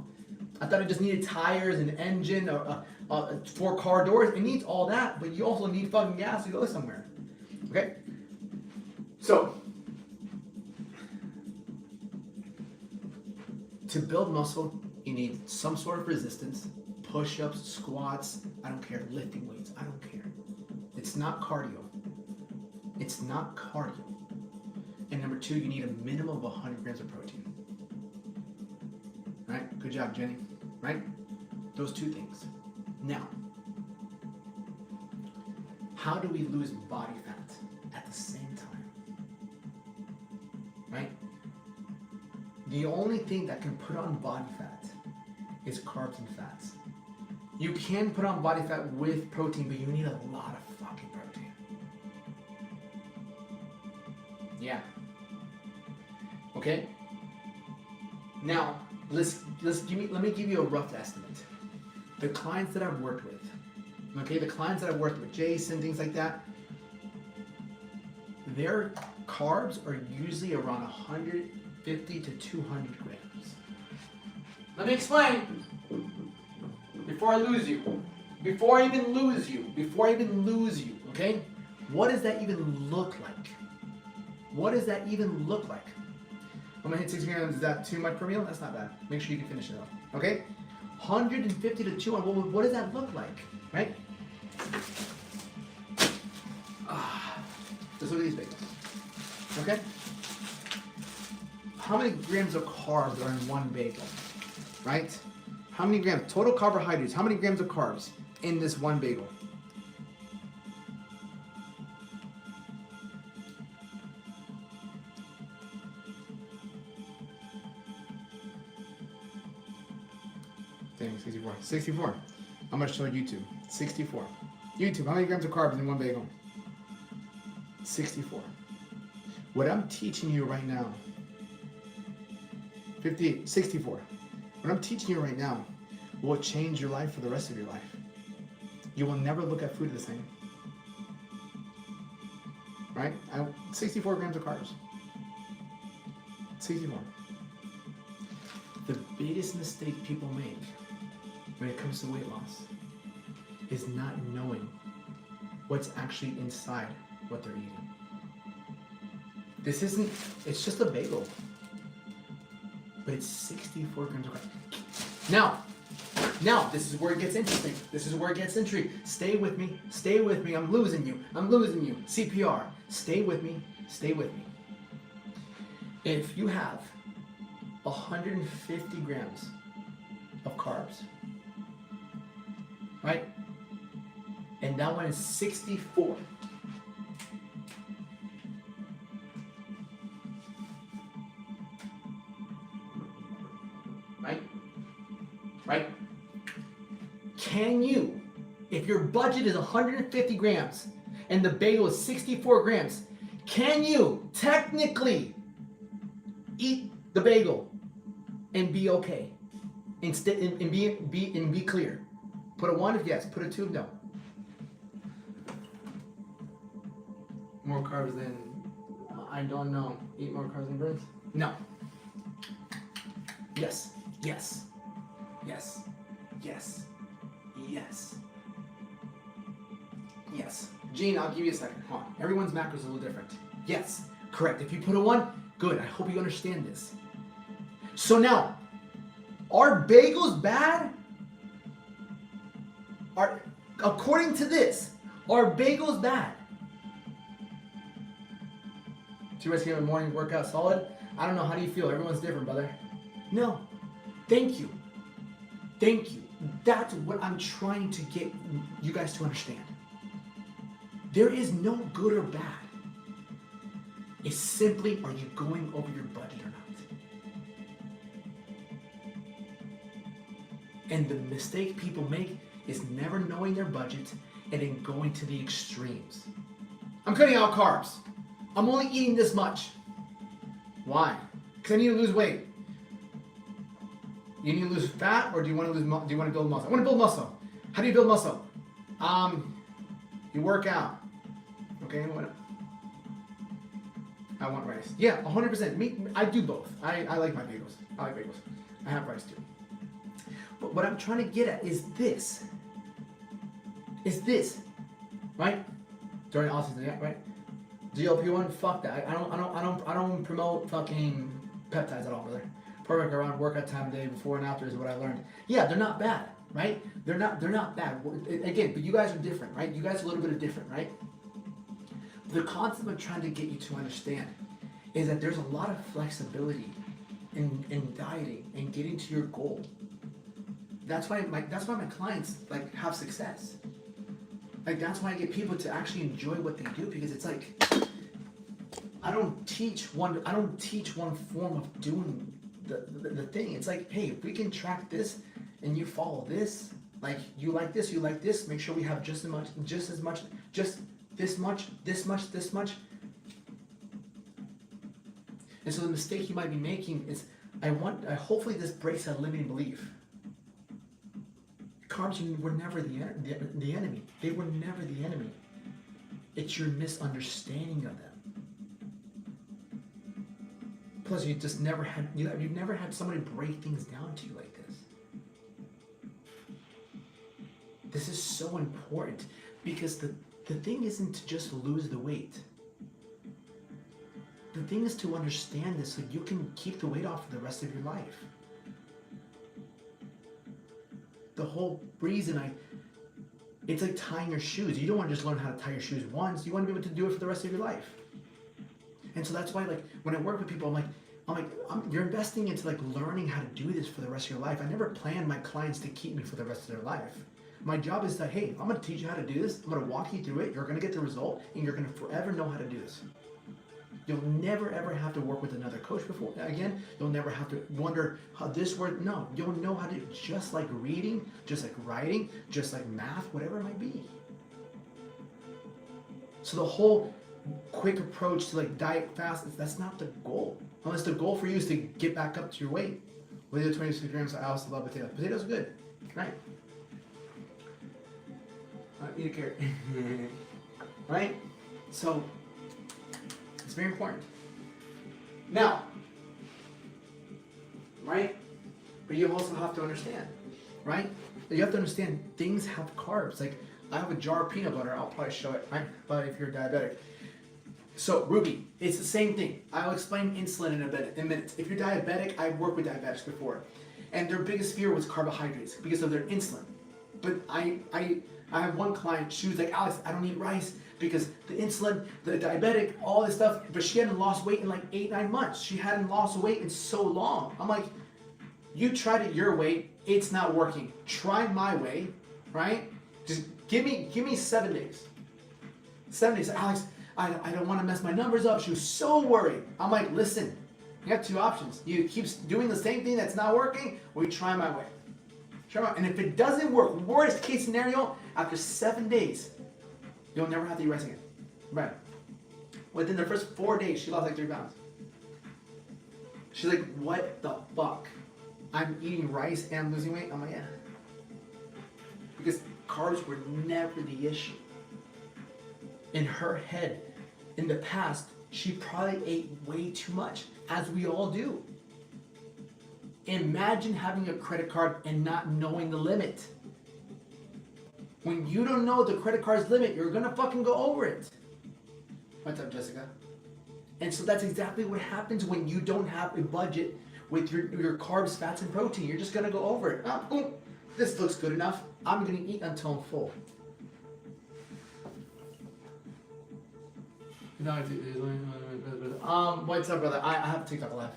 thought it just needed tires and engine or 4 car doors. It needs all that, but you also need fucking gas to go somewhere. Okay? So, to build muscle, you need some sort of resistance, push-ups, squats, I don't care, lifting weights, I don't care. It's not cardio. It's not cardio. And number 2, you need a minimum of 100 grams of protein. Right? Good job, Jenny. Right? Those 2 things. Now, how do we lose body fat at the same time? Right? The only thing that can put on body fat is carbs and fats. You can put on body fat with protein, but you need a lot of fucking protein. Yeah. Okay? Now, let me give you a rough estimate. The clients that I've worked with, okay, Jason, things like that, their carbs are usually around 150 to 200 grams. Let me explain before I lose you. Before I even lose you, okay? What does that even look like? I'm gonna hit 6 grams. Is that too much per meal? That's not bad. Make sure you can finish it off. Okay? 150 to 200. What does that look like? Right? Just look at these bagels. Okay? How many grams of carbs are in one bagel? Right? How many grams? Total carbohydrates. How many grams of carbs in this one bagel? Dang, 64. I'm going to show YouTube. 64. YouTube, how many grams of carbs in one bagel? 64. What I'm teaching you right now, 58, 64. What I'm teaching you right now will change your life for the rest of your life. You will never look at food the same. Right? 64 grams of carbs. 64. The biggest mistake people make when it comes to weight loss is not knowing what's actually inside what they're eating. It's just a bagel, but it's 64 grams of carbs. Now, this is where it gets interesting. Stay with me. I'm losing you. CPR. Stay with me. If you have 150 grams of carbs, right? And that one is 64. Right? Can you, if your budget is 150 grams and the bagel is 64 grams, can you technically eat the bagel and be okay? And be clear? Put a 1 if yes, put a 2 if no. More carbs than, I don't know. Eat more carbs than greens? No. Yes. Gene, I'll give you a second. Hold on. Everyone's macros is a little different. Yes, correct. If you put a 1, good. I hope you understand this. So now, are bagels bad? According to this, are bagels bad? Do you guys get a morning workout solid? I don't know. How do you feel? Everyone's different, brother. No. Thank you. That's what I'm trying to get you guys to understand. There is no good or bad. It's simply, are you going over your budget or not? And the mistake people make is never knowing their budget and then going to the extremes. I'm cutting out carbs. I'm only eating this much. Why? Because I need to lose weight. You need to lose fat, or do you want to build muscle? I want to build muscle. How do you build muscle? You work out. Okay, I want rice. Yeah, 100%. Me, I do both. I like my bagels. I like bagels. I have rice too. But what I'm trying to get at is this. It's this, right? During all season, yeah, right? GLP-1, fuck that. I don't promote fucking peptides at all, brother. Perfect around workout time day before and after is what I learned. Yeah, they're not bad, right? They're not bad. Again, but you guys are different, right? You guys are a little bit of different, right? The concept I'm trying to get you to understand is that there's a lot of flexibility in dieting and getting to your goal. That's why my clients like have success. Like that's why I get people to actually enjoy what they do, because it's like I don't teach one form of doing the thing. It's like, hey, if we can track this and you follow this, like you like this, make sure we have just this much. And so the mistake you might be making is hopefully this breaks that limiting belief. Carbs were never the enemy. They were never the enemy. It's your misunderstanding of them. Plus, you've never had somebody break things down to you like this. This is so important because the thing isn't to just lose the weight. The thing is to understand this so you can keep the weight off for the rest of your life. The whole reason it's like tying your shoes. You don't want to just learn how to tie your shoes once. You want to be able to do it for the rest of your life. And so that's why, like, when I work with people, I'm like, you're investing into like learning how to do this for the rest of your life. I never plan my clients to keep me for the rest of their life. My job is that, hey, I'm going to teach you how to do this. I'm going to walk you through it. You're going to get the result, and you're going to forever know how to do this. You'll never ever have to work with another coach before. Again, you'll never have to wonder how this works. No, you'll know how to, just like reading, just like writing, just like math, whatever it might be. So the whole quick approach to like diet fast, that's not the goal. Unless the goal for you is to get back up to your weight. With the 26 grams, I also love potatoes. Potatoes are good, right? Eat a carrot. Right? So it's very important. Now, right? But you also have to understand, right? You have to understand things have carbs. Like I have a jar of peanut butter. I'll probably show it, right? But if you're diabetic. So Ruby, it's the same thing. I'll explain insulin in minutes. If you're diabetic, I've worked with diabetics before, and their biggest fear was carbohydrates because of their insulin. But I have one client, she was like, Alex, I don't eat rice because the insulin, the diabetic, all this stuff, but she hadn't lost weight in like 8-9 months. She hadn't lost weight in so long. I'm like, you tried it your way, it's not working. Try my way, right? Just give me 7 days. 7 days, Alex, I don't want to mess my numbers up. She was so worried. I'm like, listen, you have two options. You keep doing the same thing that's not working, or you try my way. And if it doesn't work, worst case scenario, after 7 days, you'll never have to eat rice again. Right. Within the first 4 days, she lost like 3 pounds. She's like, what the fuck? I'm eating rice and I'm losing weight? I'm like, yeah. Because carbs were never the issue. In her head, in the past, she probably ate way too much, as we all do. Imagine having a credit card and not knowing the limit. When you don't know the credit card's limit, you're gonna fucking go over it. What's up, Jessica? And so that's exactly what happens when you don't have a budget with your carbs, fats, and protein. You're just gonna go over it. Oh, this looks good enough. I'm gonna eat until I'm full. What's up, brother? I have TikTok live.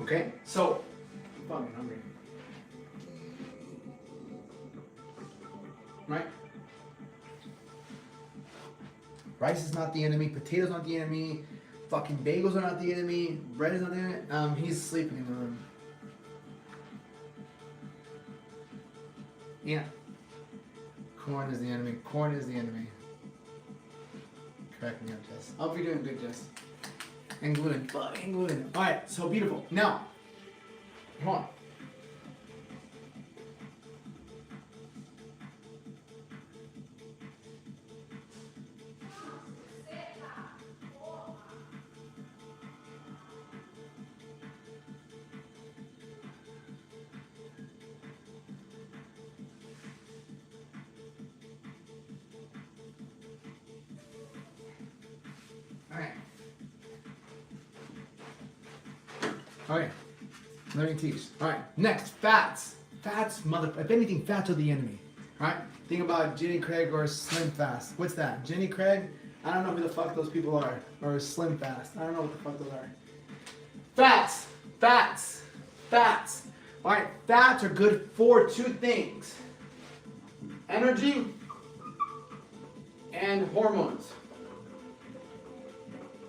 Okay, so I'm fucking hungry. Right? Rice is not the enemy, potatoes not the enemy, fucking bagels are not the enemy, bread is not the enemy. He's sleeping in the room. Yeah. Corn is the enemy. Corn is the enemy. Correct me up, Jess. I'll be doing good, Jess. And gluten. Fucking gluten. Alright, so beautiful. Now, come on. Okay. Okay. Let me teach. All right. Next, fats. Fats, if anything, fats are the enemy. All right. Think about Jenny Craig or Slim Fast. What's that? Jenny Craig? I don't know who the fuck those people are. Or Slim Fast. I don't know what the fuck those are. Fats. Fats. Fats. All right. Fats are good for two things: energy and hormones.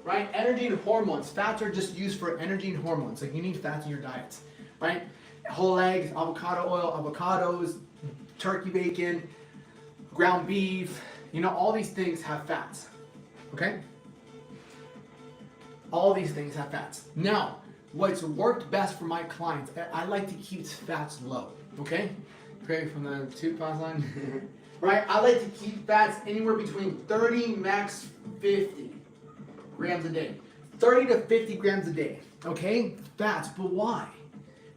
Right? Energy and hormones. Fats are just used for energy and hormones. Like you need fats in your diets, right? Whole eggs, avocado oil, avocados, turkey bacon, ground beef, all these things have fats. Okay? All these things have fats. Now, what's worked best for my clients, I like to keep fats low. Okay? Great from the tube pause line. Right? I like to keep fats anywhere between 30, max 50 grams a day. 30 to 50 grams a day. Okay? Fats, but why?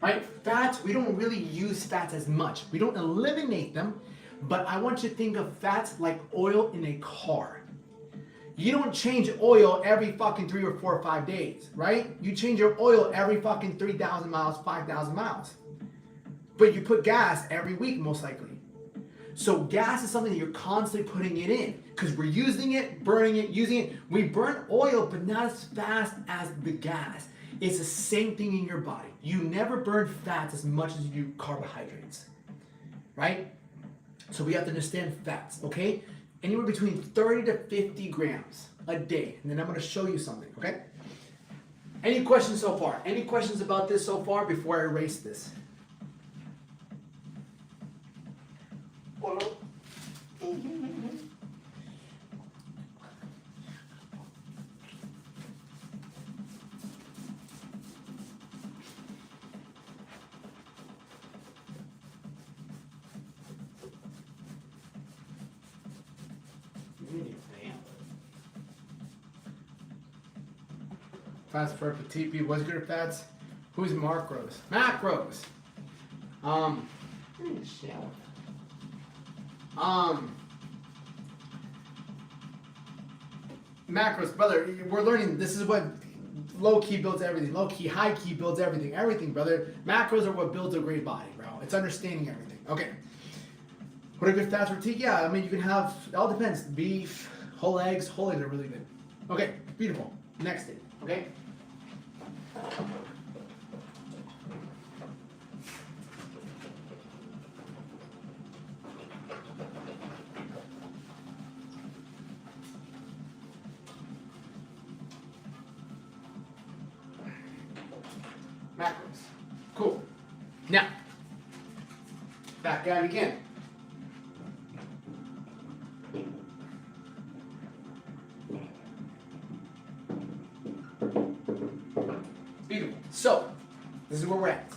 Right? Fats, we don't really use fats as much. We don't eliminate them, but I want you to think of fats like oil in a car. You don't change oil every fucking 3 or 4 or 5 days, right? You change your oil every fucking 3,000 miles, 5,000 miles. But you put gas every week, most likely. So gas is something that you're constantly putting it in because we're using it, burning it, using it. We burn oil, but not as fast as the gas. It's the same thing in your body. You never burn fats as much as you do carbohydrates, right? So we have to understand fats, okay? Anywhere between 30 to 50 grams a day. And then I'm going to show you something, okay? Any questions so far? Any questions about this so far before I erase this? Fats for petite people. What's good at fats? Who's macros? Macros. Macros, brother. We're learning. This is what low key builds everything. Low key, high key builds everything. Everything, brother. Macros are what builds a great body, bro. It's understanding everything. Okay. What are good fats for petite? Yeah, I mean you can have. It all depends. Beef, whole eggs. Whole eggs are really good. Okay, beautiful. Next thing. Okay. Macros. Cool. Now, back at it again. Beautiful. So, this is where we're at.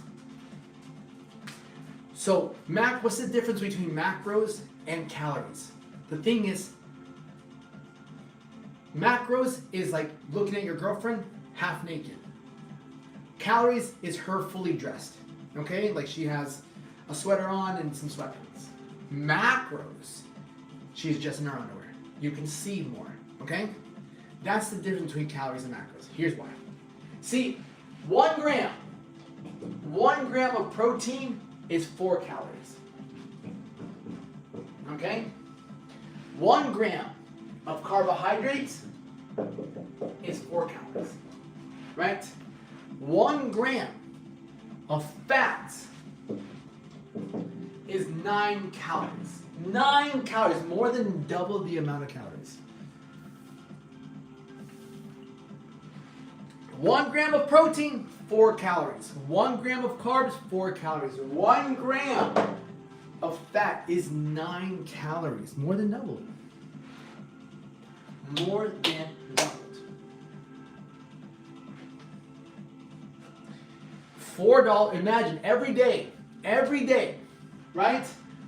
So, what's the difference between macros and calories? The thing is, macros is like looking at your girlfriend half naked. Calories is her fully dressed. Okay? Like she has a sweater on and some sweatpants. Macros, she's just in her underwear. You can see more. Okay? That's the difference between calories and macros. Here's why. See, 1 gram of protein is 4 calories. Okay? 1 gram of carbohydrates is 4 calories. Right? 1 gram of fats is 9 calories. 9 calories, more than double the amount of calories. 1 gram of protein, 4 calories. 1 gram of carbs, 4 calories. 1 gram of fat is 9 calories. More than double. More than doubled. $4, imagine every day, right?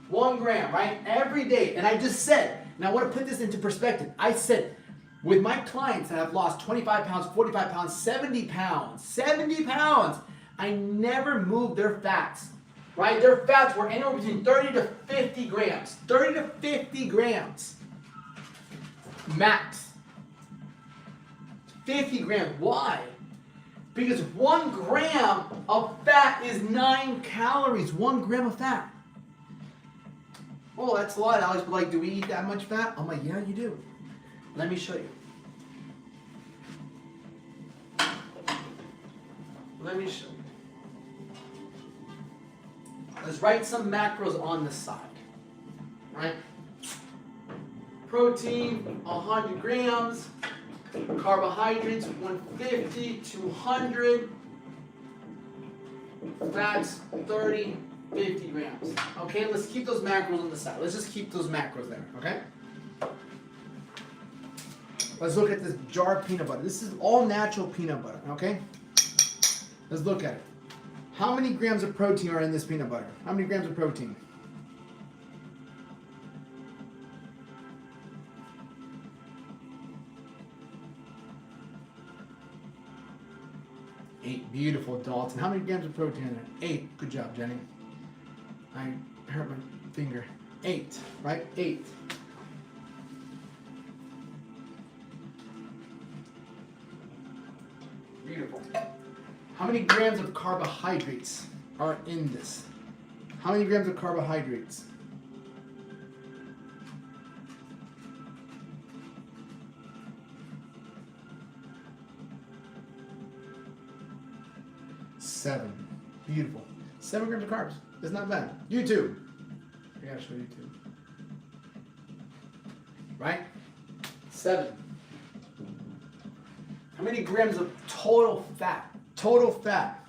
1 gram, right? Every day. And I just said, and I want to put this into perspective. I said, with my clients that have lost 25 pounds, 45 pounds, 70 pounds, I never moved their fats, right? Their fats were anywhere between 30 to 50 grams. 30 to 50 grams. Max. 50 grams. Why? Because 1 gram of fat is 9 calories. 1 gram of fat. Well, that's a lot, Alex, but like, do we eat that much fat? I'm like, yeah, you do. Let me show you. Let me show you. Let's write some macros on the side. Right? Protein, 100 grams. Carbohydrates, 150, 200. Fats, 30, 50 grams. Okay, let's keep those macros on the side. Let's just keep those macros there, okay? Let's look at this jar of peanut butter. This is all natural peanut butter, okay? Let's look at it. How many grams of protein are in this peanut butter? How many grams of protein? 8. Beautiful, Dalton. How many grams of protein in there? 8. Good job, Jenny. I hurt my finger. 8, right? 8. Beautiful. How many grams of carbohydrates are in this? How many grams of carbohydrates? 7. Beautiful. 7 grams of carbs. That's not bad. YouTube. I gotta show YouTube. Right? 7. How many grams of total fat? Total fat.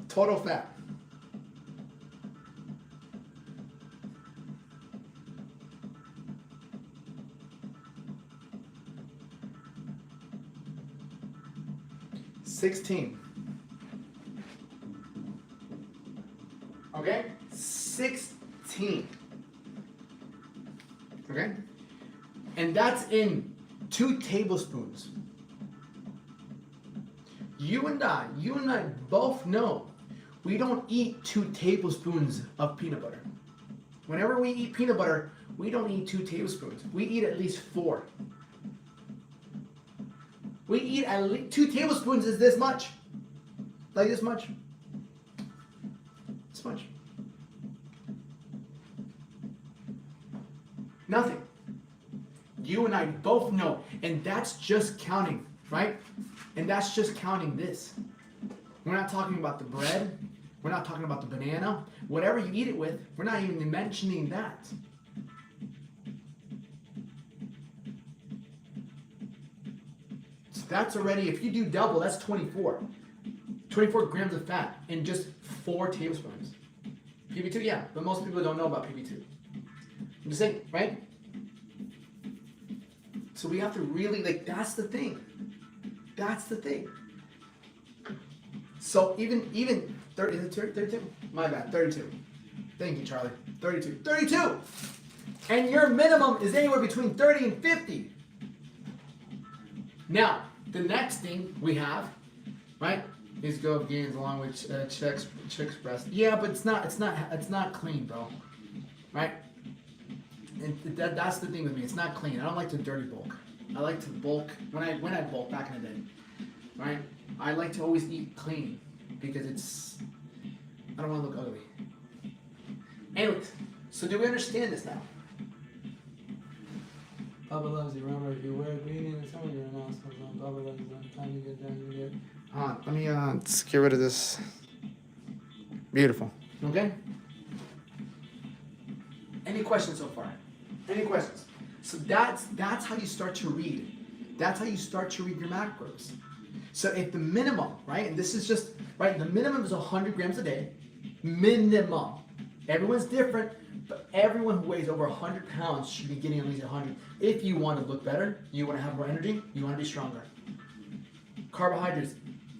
Total fat. 16. Okay? 16. Okay? And that's in 2 tablespoons. You and I both know we don't eat 2 tablespoons of peanut butter. Whenever we eat peanut butter, we don't eat 2 tablespoons. We eat at least 4. We eat at least 2 tablespoons is this much. Like this much. This much. Nothing. You and I both know. And that's just counting, right? And that's just counting this. We're not talking about the bread. We're not talking about the banana. Whatever you eat it with, we're not even mentioning that. So that's already, if you do double, that's 24. 24 grams of fat in just 4 tablespoons. PB2, yeah, but most people don't know about PB2. I'm just saying, right? So we have to really, like, that's the thing. That's the thing. So even 30, is it 32? My bad, 32. Thank you, Charlie. 32. 32! And your minimum is anywhere between 30 and 50. Now, the next thing we have, right, is go of gains along with Chick's breast. Yeah, but it's not clean, bro. Right? And that's the thing with me. It's not clean. I don't like to dirty bulk. I like to bulk when I bulk back in the day. Right? I like to always eat clean because I don't want to look ugly. Anyways, so do we understand this now? Baba loves you. Remember, if you wear green in the summer, you're an asshole. Baba loves you. Time you get done, you get. Let me let's get rid of this. Beautiful. Okay. Any questions so far? Any questions? So that's how you start to read. That's how you start to read your macros. So if the minimum, right, and this is just, right, the minimum is 100 grams a day. Minimum. Everyone's different, but everyone who weighs over 100 pounds should be getting at least 100. If you want to look better, you want to have more energy, you want to be stronger. Carbohydrates.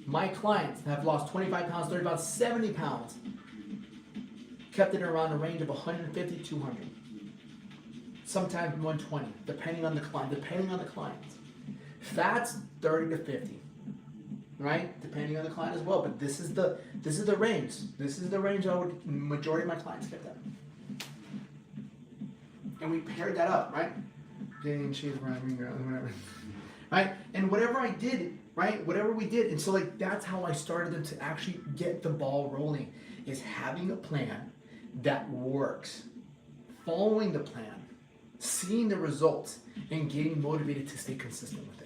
My clients have lost 25 pounds, 30 pounds, 70 pounds. Kept it around a range of 150, 200. Sometimes 120, depending on the client. Fats, 30 to 50. Right? Depending on the client as well. But this is the range. This is the range majority of my clients get that. And we paired that up, right? Getting cheese, whatever. right? And whatever I did, right? Whatever we did. And so like that's how I started them to actually get the ball rolling, is having a plan that works, following the plan, seeing the results, and getting motivated to stay consistent with it.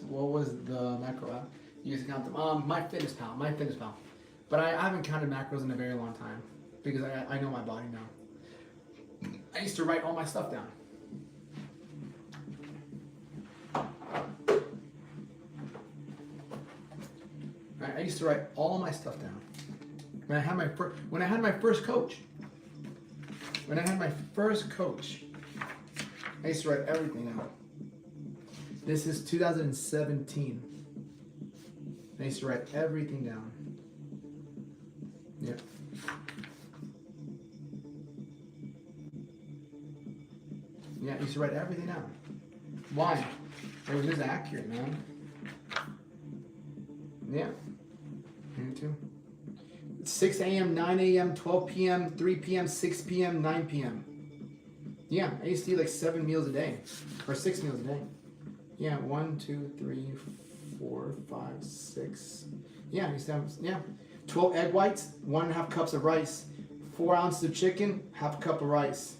What was the macro app? You used to count them. My Fitness Pal. But I haven't counted macros in a very long time because I know my body now. I used to write all my stuff down. Right, I used to write all my stuff down. When I had my first coach. I used to write everything down. This is 2017. I used to write everything down. Yeah. Yeah, I used to write everything down. Why? It was just accurate, man. Yeah. Me too. 6 a.m., 9 a.m., 12 p.m., 3 p.m., 6 p.m., 9 p.m. Yeah, I used to eat like 7 meals a day. Or 6 meals a day. Yeah, 1, 2, 3, 4, 5, 6. Yeah, I used to have, 12 egg whites, 1.5 cups of rice, 4 ounces of chicken, half a cup of rice.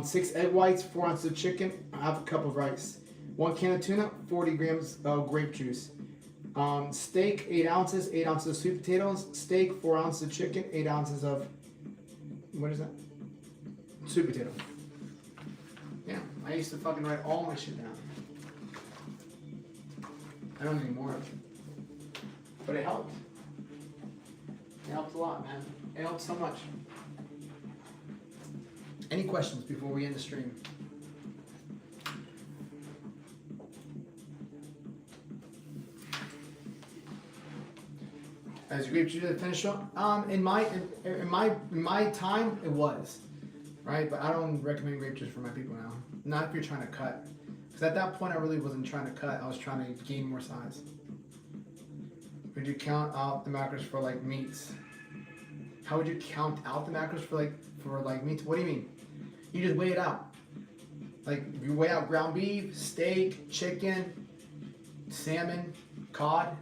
6 egg whites, 4 ounces of chicken, half a cup of rice. 1 can of tuna, 40 grams of grape juice. Steak, 8 ounces, 8 ounces of sweet potatoes. Steak, 4 ounces of chicken, 8 ounces of, what is that? Sweet potato. Yeah, I used to fucking write all my shit down. I don't anymore. But it helped. It helped a lot, man. It helped so much. Any questions before we end the stream? As grape juice to finish up? In my time, it was, right? But I don't recommend grape juice for my people now. Not if you're trying to cut. Because at that point, I really wasn't trying to cut. I was trying to gain more size. Would you count out the macros for like meats? How would you count out the macros for like meats? What do you mean? You just weigh it out. Like you weigh out ground beef, steak, chicken, salmon, cod.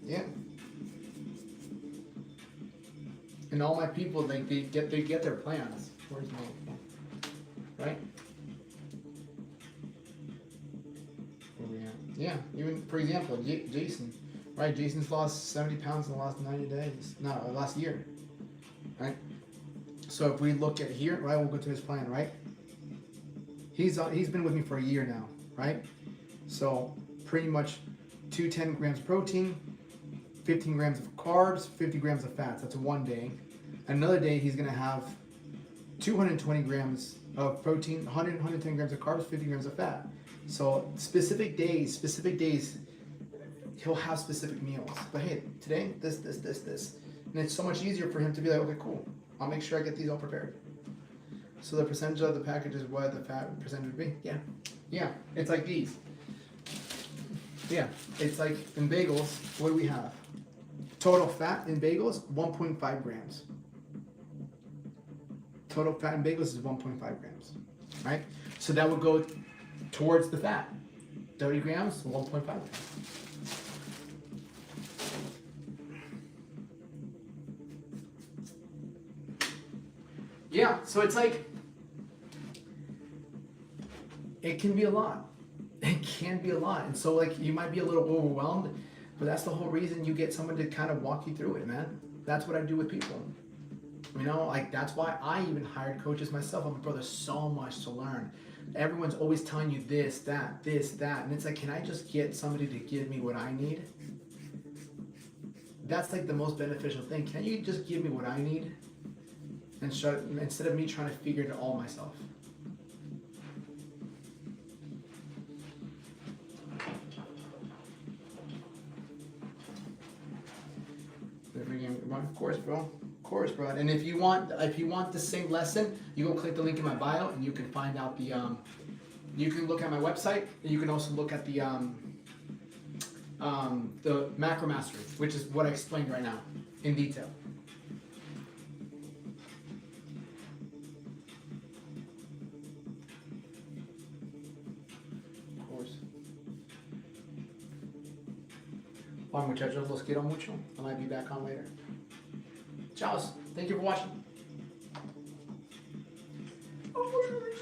Yeah. And all my people, like they get their plans. Where's my, right? Where we at? Yeah. Even for example, Jason, right? Jason's lost 70 pounds in the last 90 days. No, last year, right? So if we look at here, right? We'll go to his plan, right? He's been with me for a year now, right? So pretty much 210 grams protein, 15 grams of carbs, 50 grams of fats. That's one day. Another day, he's going to have 220 grams of protein, 110 grams of carbs, 50 grams of fat. So specific days, he'll have specific meals. But hey, today, this. And it's so much easier for him to be like, okay, cool. I'll make sure I get these all prepared. So the percentage of the package is what the fat percentage would be? Yeah. Yeah, it's like these. Yeah, it's like in bagels, what do we have? Total fat in bagels, 1.5 grams. Total fat in bagels is 1.5 grams, right? So that would go towards the fat. 30 grams, 1.5 grams. Yeah, so it's like, it can be a lot. It can be a lot. And so like you might be a little overwhelmed, but that's the whole reason you get someone to kind of walk you through it, man. That's what I do with people. You know, like that's why I even hired coaches myself. I'm like, bro, there's so much to learn. Everyone's always telling you this, that. And it's like, can I just get somebody to give me what I need? That's like the most beneficial thing. Can you just give me what I need? And instead of me trying to figure it all myself. Of course, bro. Of course, bro. And if you want the same lesson, you go click the link in my bio, and you can find out You can look at my website, and you can also look at the macro mastery, which is what I explained right now in detail. Of course. Bye, muchachos. Los quiero mucho. I might be back on later. Ciao. Thank you for watching.